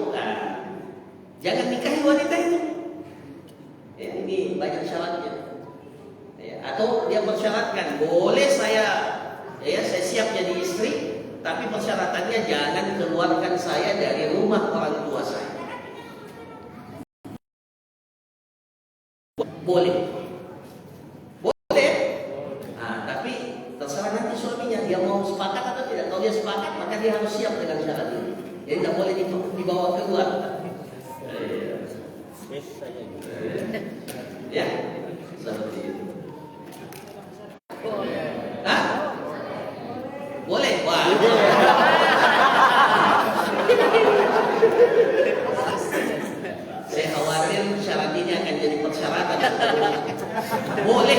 jangan nikahi wanita itu. Ya, ini banyak syaratnya. Ya, atau dia persyaratkan, boleh saya siap jadi istri, tapi persyaratannya jangan keluarkan saya dari rumah orang tua saya. Boleh. Nah, tapi terserah nanti suaminya, dia mau sepakat atau tidak. Kalau dia sepakat, maka dia harus siap dengan syarat ini. Jadi tidak boleh dibawa keluar. Ya, seperti itu. Hah? Boleh? Wah. Saya khawatir syarat ini akan jadi persyaratan. Boleh.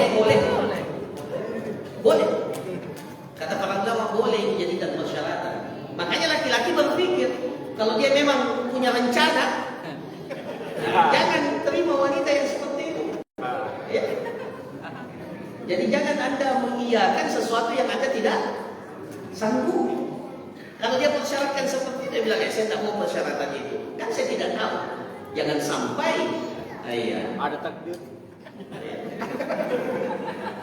Kata para ulama, boleh dijadikan persyaratan. Makanya laki-laki berpikir, kalau dia memang punya rencana, jangan terima wanita yang seperti itu. Ya. Jadi jangan Anda mengiyakan sesuatu yang Anda tidak sanggup. Kalau dia persyaratkan seperti itu, dia bilang, saya tidak mau persyaratan itu. Kan saya tidak tahu. Jangan sampai ada takdir.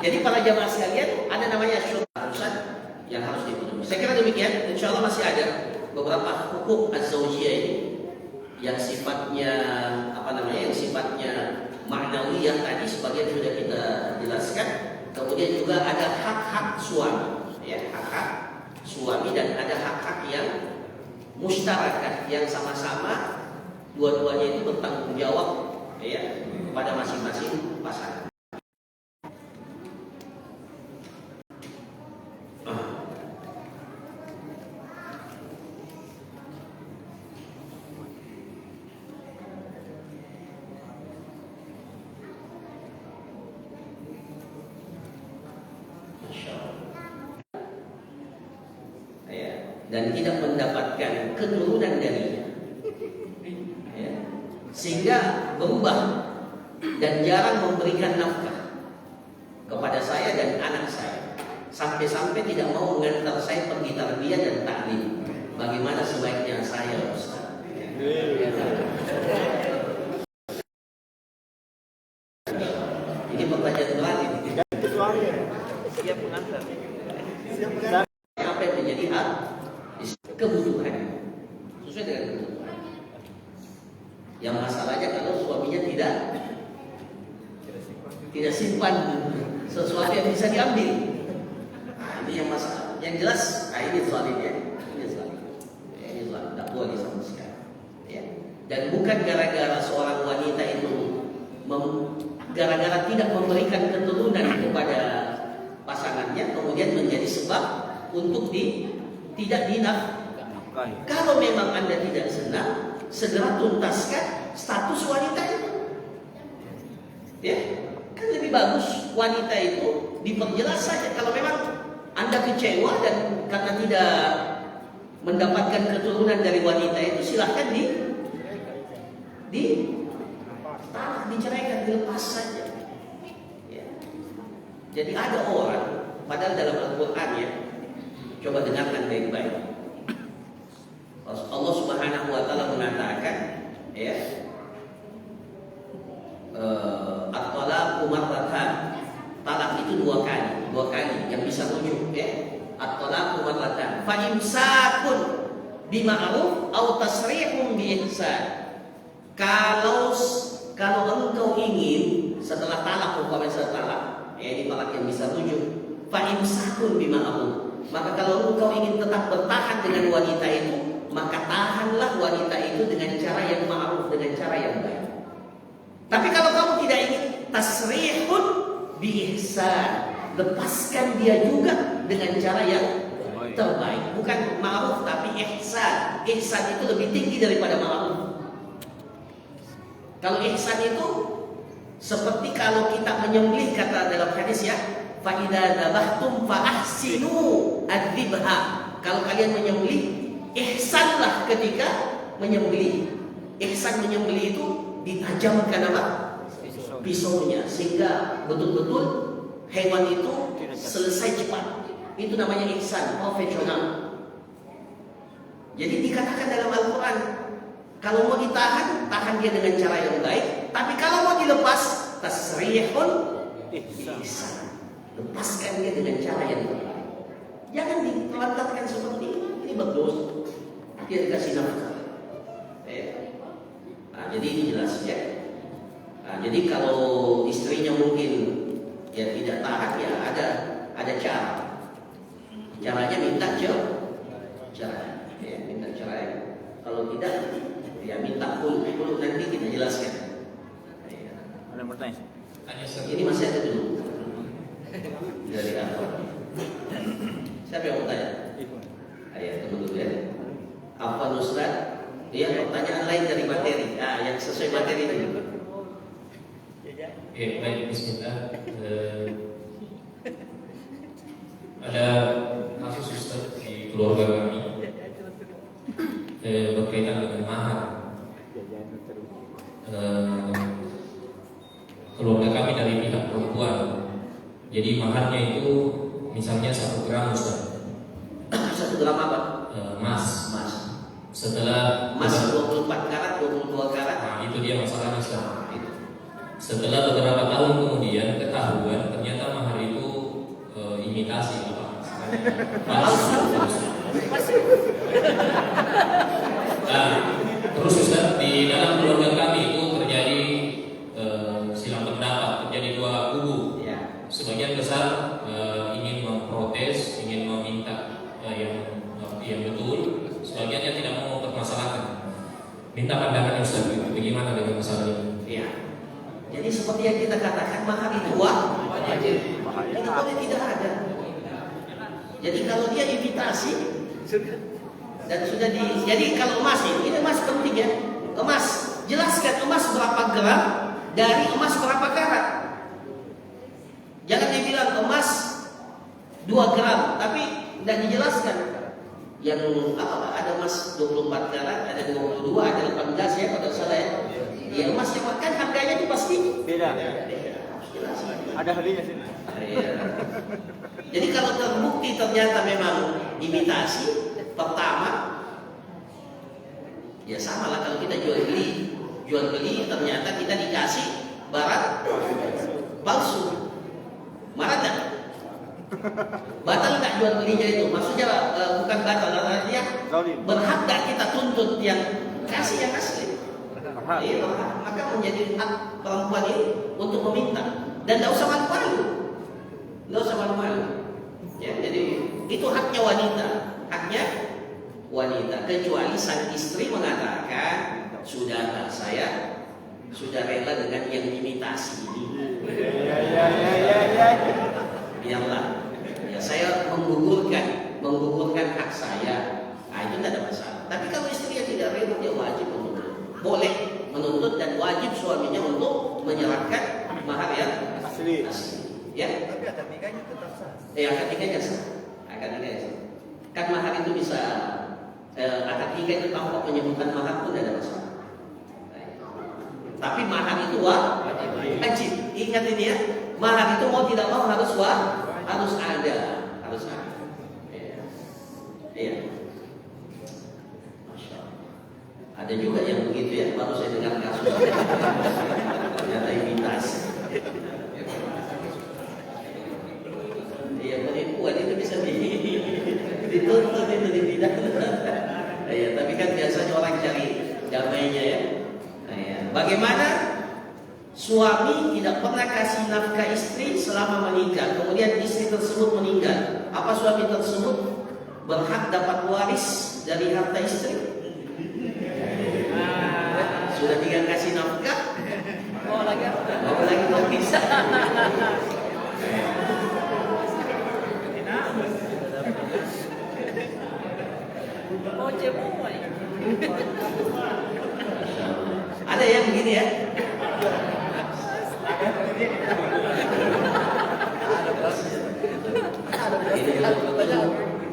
Jadi para jamaah sekalian, ada namanya syurutan yang harus dipenuhi. Saya kira demikian. Insya Allah masih ada beberapa hukum az-zawjiyah ini yang sifatnya yang sifatnya ma'nawiyah tadi sebagian sudah kita jelaskan. Kemudian juga ada hak-hak suami, ya, hak-hak suami, dan ada hak-hak yang musyarakah yang sama-sama dua-duanya itu bertanggung jawab ya pada masing-masing pasangan. Dan tidak mendapatkan keturunan darinya, ya, sehingga berubah dan jarang memberikan nafkah kepada saya dan anak saya, sampai-sampai tidak mau mengantar saya pergi tarbiyah dan taklim. Bagaimana sebaiknya saya, Ustaz? Ini pertanyaan berat ini. Siap mengantar. Apa yang menjadi hak? Kebutuhan sesuai dengan kebutuhan. Yang masalahnya kalau suaminya tidak simpan sesuatu yang bisa diambil. Nah, ini yang masalah. Yang jelas, ini zalim ya. Ini zalim. Ini zalim. Tidak boleh sama sekali. Ya. Dan bukan gara-gara seorang wanita itu gara-gara tidak memberikan keturunan kepada pasangannya, kemudian menjadi sebab untuk tidak dinafkahi. Kalau memang Anda tidak senang, segera tuntaskan status wanita itu. Ya, kan lebih bagus wanita itu diperjelas saja. Kalau memang Anda kecewa dan karena tidak mendapatkan keturunan dari wanita itu, silahkan diceraikan, dilepas saja. Ya. Jadi ada orang, padahal dalam Al-Quran ya, coba dengarkan baik-baik. Allah Subhanahu Wa Taala mengatakan, ya, at-talaqu marratan, talak itu dua kali yang bisa rujuk, ya. At-talaqu marratan, fa imsakun bima'ruf au tasrihun bi ihsan. Kalau engkau ingin setelah talak, umpamanya setelah talak, ini talak yang bisa rujuk, fa imsakun bima'ruf, maka kalau engkau ingin tetap bertahan dengan wanita itu, maka tahanlah wanita itu dengan cara yang ma'ruf, dengan cara yang baik. Tapi kalau kamu tidak ingin, tasrihun bi ihsan, lepaskan dia juga dengan cara yang terbaik. Bukan ma'ruf tapi ihsan. Ihsan itu lebih tinggi daripada ma'ruf. Kalau ihsan itu seperti kalau kita menyembelih, kata dalam hadis ya, fa idza dzabhtum fa ahsinu adzibha. Kalau kalian menyembelih, ihsanlah ketika menyembelih. Ihsan menyembelih itu ditajamkan apa? Pisaunya, sehingga betul-betul hewan itu selesai cepat. Itu namanya ihsan, profesional. Jadi dikatakan dalam Al-Quran, kalau mau ditahan, tahan dia dengan cara yang baik. Tapi kalau mau dilepas, tasrihun ihsan, lepaskan dia dengan cara yang baik. Jangan ditelantarkan seperti ini berdosa. Dia dikasih nafkah. Nah, jadi ini jelas ya. Nah, jadi kalau istrinya mungkin ya tidak tahan, ya ada cara. Caranya minta cerai. Ya, minta cerai. Kalau tidak, ya minta khul'u, nanti kita jelaskan. Ya. Ada yang bertanya? Ini masih ada dulu. Dari apa? Siapa yang mau tanya? Ayo tunggu dulu ya. Apa Ustaz? Iya, pertanyaan lain dari materi. Yang sesuai materi ini. Baik, bismillah. Ada kasus Ustaz di keluarga kami berkaitan dengan mahar. Keluarga kami dari pihak perempuan. Jadi maharnya itu misalnya 1 gram Ustaz. 1 gram apa? Emas. Setelah emas 24 karat, 22 karat. Nah, itu dia masalahnya Ustaz. Setelah beberapa tahun kemudian ketahuan ternyata mahar itu imitasi apa? Palsu. Nah, terus Ustaz, di dalam keluarga kami itu terjadi silang pendapat, terjadi 2 kubu. Ya. Sebagian besar ingin memprotes, ingin meminta yang betul. Sebagian yang tidak mau mempermasalahkan. Minta pandangan Ustaz, bagaimana dengan masalah ini? Iya. Jadi seperti yang kita katakan, mahar itu wajib. Itu boleh tidak ada. Jadi kalau dia imitasi dan sudah jadi kalau emas ini emas penting ya. Emas, jelaskan emas berapa gram dari emas berapa karat. Jangan dibilang emas 2 gram, tapi tidak dijelaskan. Yang ada emas 24 karat, ada 22, ada 18 ya kalau salah ya. Ya emas yang makan harganya itu pasti beda. Ada hadiahnya sini. Iya. Jadi kalau terbukti ternyata memang imitasi, pertama ya sama lah kalau kita jual beli ternyata kita dikasih barang palsu. Marah nggak? Batal nggak jual belinya itu? Maksudnya bukan batal, artinya berhak nggak kita tuntut yang kasih yang asli? Iya, maka menjadi hak perempuan ini untuk meminta dan tidak usah malu-malu, Ya, jadi itu haknya wanita, kecuali sang istri mengatakan sudah saya sudah rela dengan yang imitasi ini. Biarlah, ya, saya menggugurkan menggugurkan hak saya, itu tidak ada masalah. Tapi kalau istrinya tidak rela, dia wajib menuntut. Boleh menuntut dan wajib suaminya untuk menyerahkan mahar yang Asli. Ya. Tapi akad nikahnya tetap sah. Akad nikahnya sah. Akad nikahnya sah. Kan mahar itu bisa akad nikah itu tanpa penyebutan mahar pun tidak ada masalah. Tapi mahar itu wajib. Ingat ini ya, mahar itu mau tidak mau harus ada. Iya. Masya Allah. Ada juga yang begitu ya, baru saya dengar kasus. Ternyata imitasi. Iya, penipuan itu bisa dituntut itu dipidana. Iya, tapi kan biasanya orang cari damainya ya. Bagaimana suami tidak pernah kasih nafkah istri selama menikah, kemudian istri tersebut meninggal, apa suami tersebut berhak dapat waris dari harta istri? Sudah tinggal kasih nafkah, mau lagi mau bisa. Ada yang begini ya.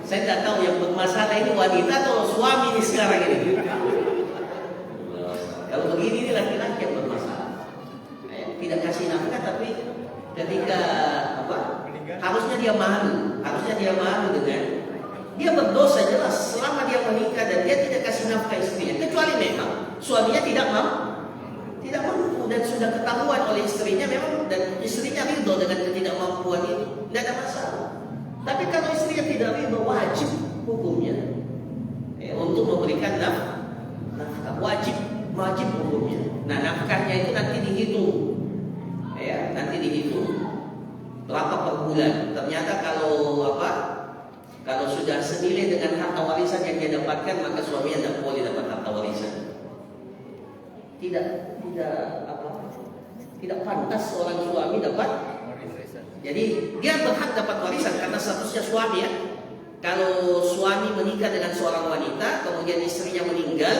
Saya tidak tahu yang bermasalah ini wanita atau suami ini sekarang ini. Kalau begini ini laki-laki yang bermasalah. Tidak kasih nafkah tapi ketika harusnya dia malu dengan dia berdosa jelas selama dia menikah dan dia tidak kasih nafkah istrinya, kecuali memang suaminya tidak mampu dan sudah ketahuan oleh istrinya memang dan istrinya ridho dengan ketidakmampuan ini, tidak ada masalah. Tapi kalau istrinya tidak ridho, wajib hukumnya untuk memberikan nafkah, wajib hukumnya. Nah, nafkahnya itu nanti dihitung, nanti dihitung berapa per bulan. Ternyata kalau sudah senilai dengan harta warisan yang dia dapatkan, maka suaminya tidak boleh dapat harta warisan. Tidak pantas seorang suami dapat. Jadi dia berhak dapat warisan karena statusnya suami ya. Kalau suami menikah dengan seorang wanita, kemudian istrinya meninggal,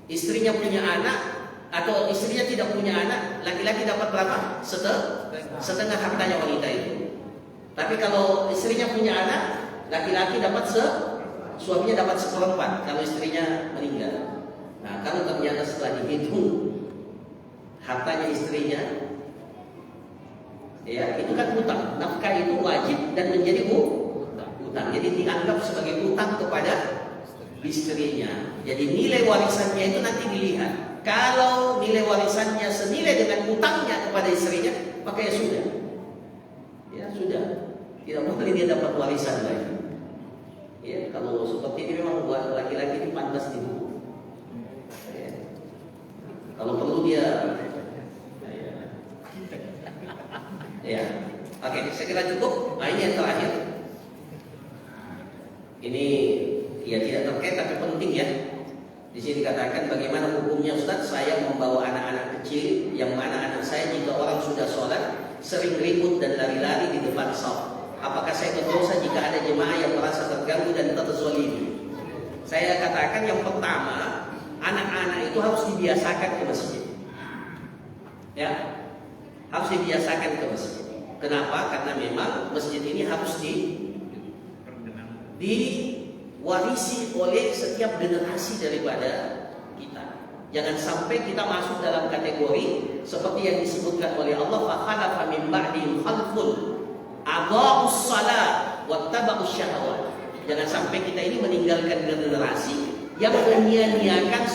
istrinya punya anak atau istrinya tidak punya anak, laki-laki dapat berapa? Setengah hartanya wanita itu. Tapi kalau istrinya punya anak, laki-laki dapat suaminya dapat 1/4 kalau istrinya meninggal. Nah, kalau ternyata setelah dihitung hartanya istrinya, itu kan hutang. Nafkah itu wajib dan menjadi hutang. Jadi dianggap sebagai hutang kepada istrinya. Jadi nilai warisannya itu nanti dilihat. Kalau nilai warisannya senilai dengan hutangnya kepada istrinya, maka ya sudah. Sudah. Tidak boleh dia dapat warisan lagi. Kalau seperti ini memang buat laki-laki ini pantas dihukum. Kalau perlu dia Oke, saya kira cukup. Nah, ini yang terakhir. Ini tidak terkait tapi penting ya. Di sini dikatakan bagaimana hukumnya Ustaz, saya membawa anak-anak kecil yang mana anak saya jika orang sudah sholat sering ribut dan lari-lari di depan shaf. Apakah saya berdosa jika ada jemaah yang merasa terganggu dan terzalimi? Saya katakan yang pertama, anak-anak itu harus dibiasakan ke masjid. Harus dibiasakan ke masjid. Kenapa? Karena memang masjid ini harus diwarisi oleh setiap generasi daripada kita. Jangan sampai kita masuk dalam kategori seperti yang disebutkan oleh Allah, fa khalafa min ba'dihim khalfun adaa'us shalah wattaba'us syahawat. Jangan sampai kita ini meninggalkan generasi yang menyia-nyiakan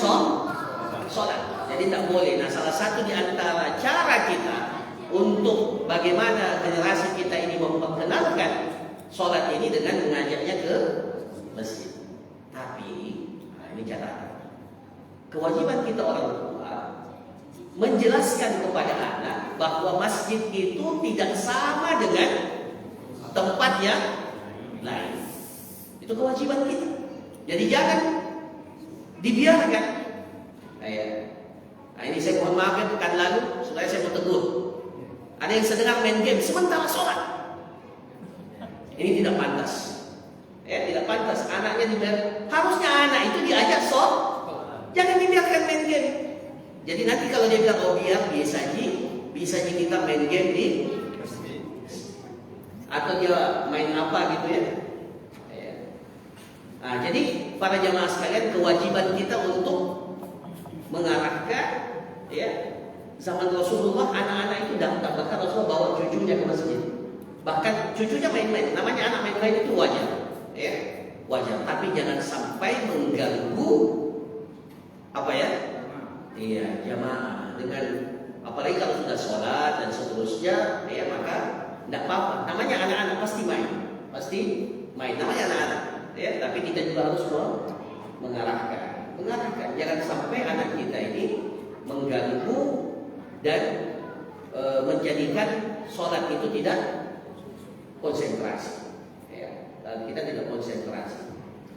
sholat. Jadi tak boleh. Nah, salah satu di antara cara kita untuk bagaimana generasi kita ini memperkenalkan sholat ini dengan mengajaknya ke masjid. Tapi, ini catatan. Kewajiban kita orang tua menjelaskan kepada anak bahwa masjid itu tidak sama dengan tempat yang lain. Itu kewajiban kita. Jadi jangan dibiarkan. Nah, ini saya mohon maaf ya, pekan lalu sebenarnya saya mau tegur. Ada yang sedang main game sementara sholat. Ini tidak pantas. pantas anaknya dibiarkan. Harusnya anak itu diajak jangan dibiarkan main game. Jadi nanti kalau dia bilang oh biar bisa kita main game di atau dia main apa gitu ya. Nah, jadi para jamaah sekalian, kewajiban kita untuk mengarahkan ya. Zaman Rasulullah anak-anak itu datang, bahkan Rasulullah bawa cucunya ke masjid. Bahkan cucunya main-main, namanya anak main-main itu wajar, ya, wajar. Tapi jangan sampai mengganggu apa ya? Iya, jamaah dengan apalagi kalau sudah sholat dan seterusnya, ya maka tidak apa-apa. Namanya anak-anak pasti main, namanya anak-anak, ya. Tapi kita juga harus mengarahkan. Jangan sampai anak kita ini mengganggu dan menjadikan sholat itu tidak konsentrasi, ya. Dan kita tidak konsentrasi.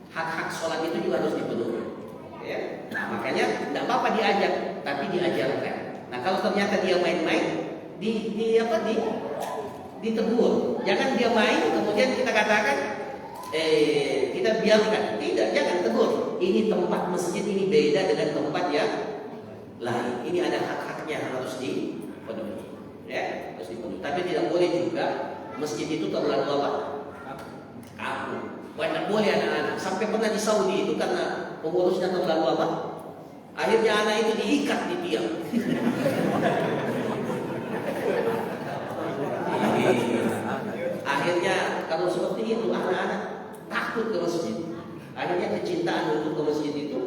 Hak-hak sholat itu juga harus dipenuhi, ya. Nah, makanya tidak apa-apa diajak, tapi diajarkan. Nah, kalau ternyata dia main-main, ditegur. Jangan dia main, kemudian kita katakan, kita biarkan. Tidak, jangan tegur. Ini tempat masjid ini beda dengan tempat yang lain. Ini ada hak-haknya yang harus dipenuhi, ya, harus dipenuhi. Tapi tidak boleh juga masjid itu terlalu apa? Kaku. Tidak boleh anak-anak. Sampai pernah di Saudi itu karena pengurusnya terlalu apa? Akhirnya anak itu diikat di tiang. Akhirnya kalau seperti itu anak-anak takut ke masjid. Akhirnya kecintaan untuk ke masjid itu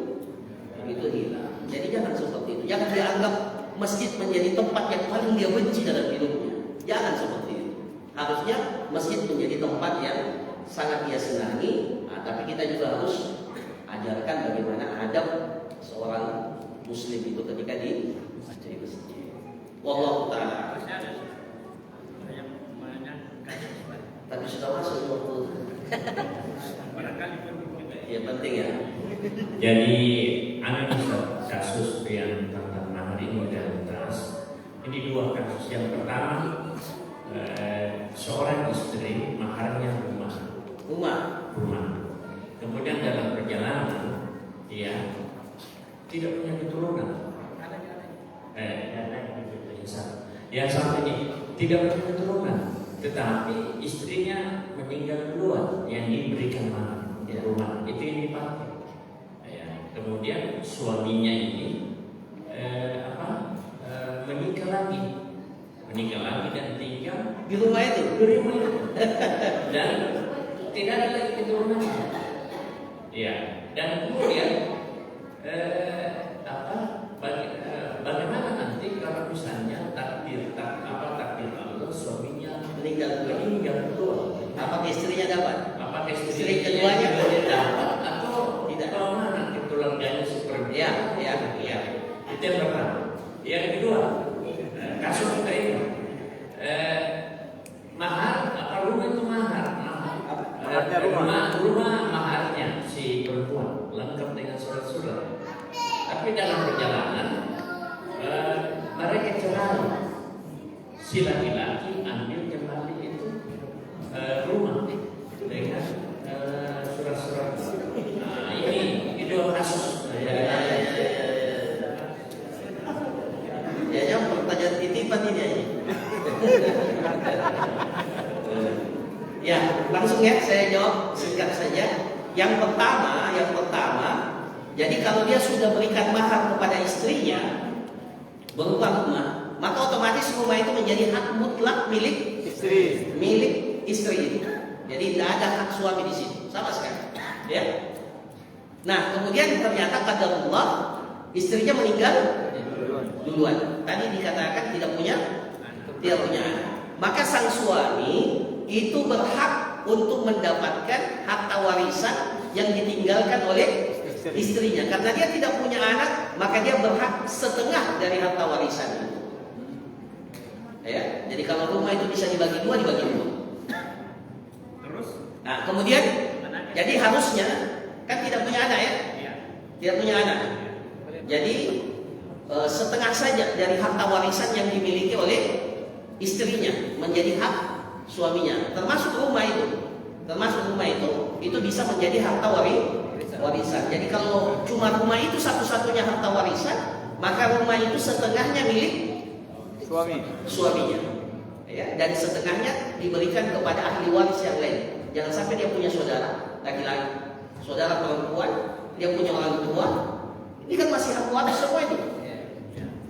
hilang. Jadi jangan seperti itu. Jangan dianggap masjid menjadi tempat yang paling dia benci dalam hidupnya. Jangan seperti itu. Harusnya masjid menjadi tempat yang sangat dia senangi. Nah, tapi kita juga harus ajarkan bagaimana adab seorang muslim itu ketika di masjid. Wallahu ta'ala. Tapi sudah masuk waktu. Ya penting ya. Jadi anak bisa kasus yang tentang mahar ini dan teras. Ini dua kasus. Yang pertama, seorang istri maharnya rumah. Kemudian dalam perjalanan, dia tidak punya keturunan. Yang satu ini tidak punya keturunan, tetapi istrinya meninggal duluan yang diberikan mahar di rumah itu yang dipakai. Kemudian suaminya ini menikah lagi dan tinggal Di rumah itu. Dan tidak ada lagi keturunan. Ya, dan kemudian bagaimana nanti kalau misalnya takdir Allah suaminya meninggal dulu, apakah istrinya dapat? Apakah istri keduanya dapat atau tidak? Kalau mana keluarganya seperti ya. Itu yang pertama. Yang kedua, kasus kita ini mahar apa rumah itu mahar? Rumah maharnya si perempuan lengkap dengan surat-surat. Tapi dalam perjalanan mereka cerai. Si laki-laki ambil kembali itu rumah dengan surat-surat. Nah, ini dua kasus. Ya, pertanyaan titipan ini aja. Ya, langsung ya saya jawab singkat saja. Yang pertama, jadi kalau dia sudah berikan mahar kepada istrinya berupa rumah, maka otomatis rumah itu menjadi hak mutlak milik istri itu. Jadi tidak ada hak suami di situ, sama sekali. Ya. Nah, kemudian ternyata qadarullah istrinya meninggal duluan. Tadi dikatakan tidak punya anak. Maka sang suami itu berhak untuk mendapatkan harta warisan yang ditinggalkan oleh istrinya. Karena dia tidak punya anak, maka dia berhak setengah dari harta warisan itu. Ya, jadi kalau rumah itu bisa dibagi dua. Terus? Nah, kemudian jadi harusnya kan tidak punya anak ya? Tidak punya anak. Jadi setengah saja dari harta warisan yang dimiliki oleh istrinya menjadi hak suaminya, termasuk rumah itu. Termasuk rumah itu bisa menjadi harta warisan. Jadi kalau cuma rumah itu satu-satunya harta warisan, maka rumah itu setengahnya milik suaminya, ya, dan setengahnya diberikan kepada ahli waris yang lain. Jangan sampai dia punya saudara laki-laki, saudara perempuan, dia punya orang tua, ini kan masih hak waris semua ini.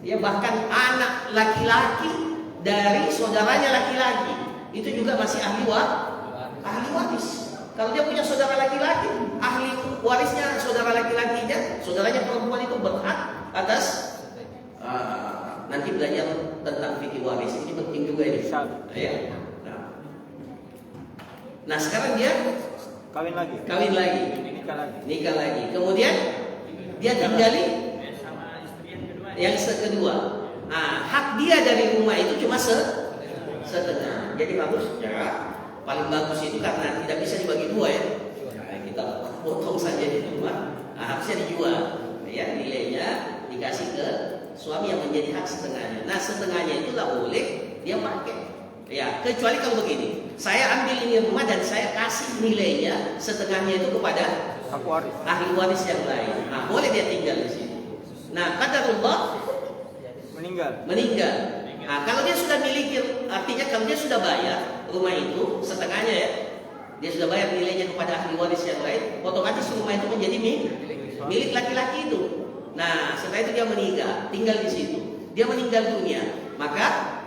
Ya, bahkan anak laki-laki dari saudaranya laki-laki itu juga masih ahli waris. Kalau dia punya saudara laki-laki, ahli warisnya saudara laki-lakinya, saudaranya perempuan itu berhak atas. Nanti belajar tentang fikih waris, ini penting juga ini. Ya. Nah sekarang dia kawin lagi, nikah lagi. Kemudian dia tinggali yang kedua. Hak dia dari rumah itu cuma setengah. Jadi bagus ya. Paling bagus itu karena tidak bisa dibagi dua ya. Kita potong saja di rumah. Harusnya dijual. Ya, nilainya dikasih ke suami yang menjadi hak setengahnya. Nah setengahnya itu lah boleh dia pakai. Ya, kecuali kalau begini, saya ambil ini rumah dan saya kasih nilainya setengahnya itu kepada ahli waris yang lain. Nah, boleh dia tinggal di sini. Nah, qadarullah meninggal. Nah, kalau dia sudah miliki, artinya kalau dia sudah bayar rumah itu setengahnya ya, dia sudah bayar nilainya kepada ahli waris yang lain, otomatis rumah itu menjadi milik laki-laki itu. Nah, setelah itu dia meninggal, tinggal di situ. Dia meninggal dunia, maka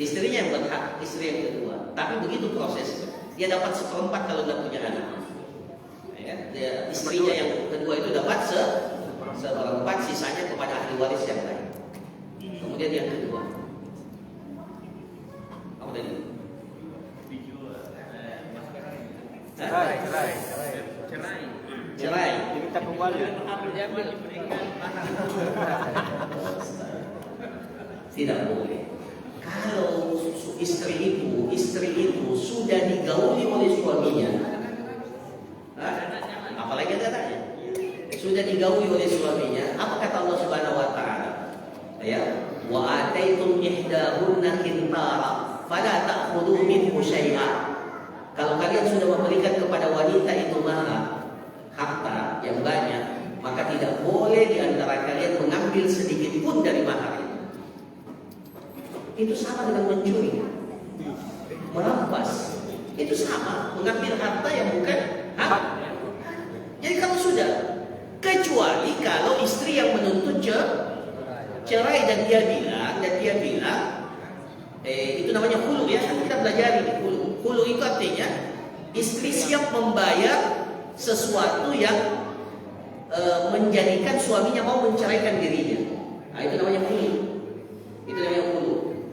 istrinya yang berhak, istri yang kedua. Tapi begitu proses, dia dapat 1/4 kalau tidak punya anak. Ya, istrinya yang kedua itu dapat 1/4, sisanya kepada ahli waris yang lain. Kemudian yang kedua, apa tadi? Cerai. Diminta kembali. Tidak boleh. Kalau istri itu sudah digauli oleh suaminya, apalagi ada anaknya, sudah digauli oleh suaminya, apa kata Allah Subhanahu wa taala? Ya, wa ataitum ihdahunna qintara fala ta'khudhu minhu syai'a. Kalau kalian sudah memberikan kepada wanita itu harta yang banyak, maka tidak boleh di antara kalian mengambil sedikit pun dari mahar itu. Itu sama dengan mencuri, merampas. Itu sama, mengambil harta yang bukan hak. Jadi kalau sudah, kecuali kalau istri yang menuntut cerai dan dia bilang, itu namanya khulu ya. Kita belajar ini khulu. Khulu itu artinya istri siap membayar sesuatu yang menjadikan suaminya mau menceraikan dirinya. Nah, itu namanya khulu.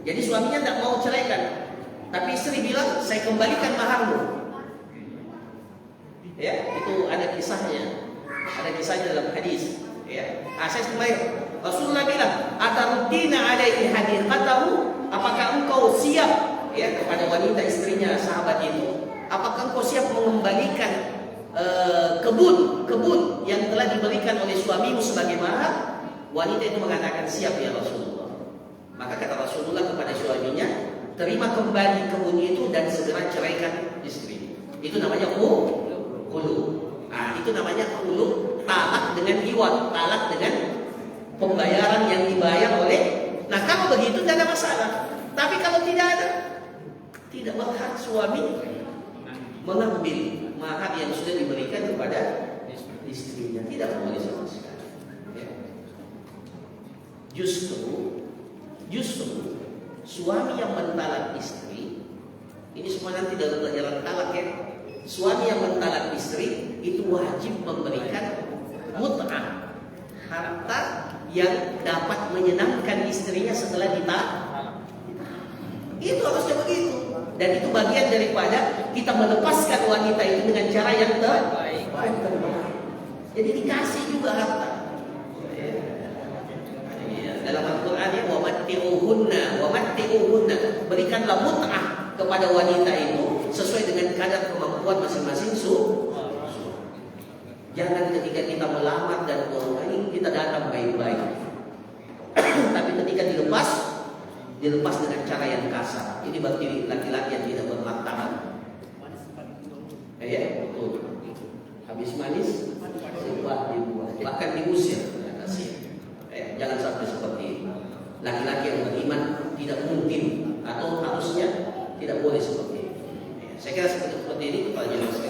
Jadi suaminya tidak mau ceraikan, tapi istri bilang saya kembalikan maharmu. Ya, itu ada kisahnya dalam hadis. Ya, saya kembali. Rasulullah bilang, "Ataruddina alaihi hadiqatahu?" Apakah engkau siap, ya, kepada wanita istrinya sahabat itu? Apakah engkau siap mengembalikan kebun yang telah diberikan oleh suamimu sebagai mahar? Wanita itu mengatakan siap ya Rasulullah. Maka kata Rasulullah kepada suaminya, terima kembali kebun itu dan segera ceraikan istri. Itu namanya khulu. Nah, itu namanya khulu, talak dengan iwad, talak dengan pembayaran yang dibayar oleh. Nah, kalau begitu tidak ada masalah. Tapi kalau tidak berhak suami mengambil mahar yang sudah diberikan kepada istrinya, tidak boleh sama sekali. Ya. Justru suami yang mentalak istri, ini semua nanti dalam pelajaran talak ya. Suami yang mentalak istri itu wajib memberikan mut'ah, harta yang dapat menyenangkan istrinya setelah ditalak. Itu harusnya begitu. Dan itu bagian daripada kita melepaskan wanita itu dengan cara yang terbaik. Jadi dikasih juga harta. Dalam Al-Quran ya, wa matti'uhunna, berikanlah mut'ah kepada wanita itu sesuai dengan kadar kemampuan masing-masing Jangan ketika kita melamar dan ini kita datang baik-baik, tapi ketika dilepas dengan cara yang kasar. Ini bagi laki-laki yang tidak bermartabat. Ya, betul. Habis manis, sebuah dibuat, bahkan diusir. Ya, kasihan. Jangan sampai seperti ini. Laki-laki yang beriman tidak mungkin atau harusnya tidak boleh seperti ini. Ya, saya kira seperti ini kepada jemaah sekalian.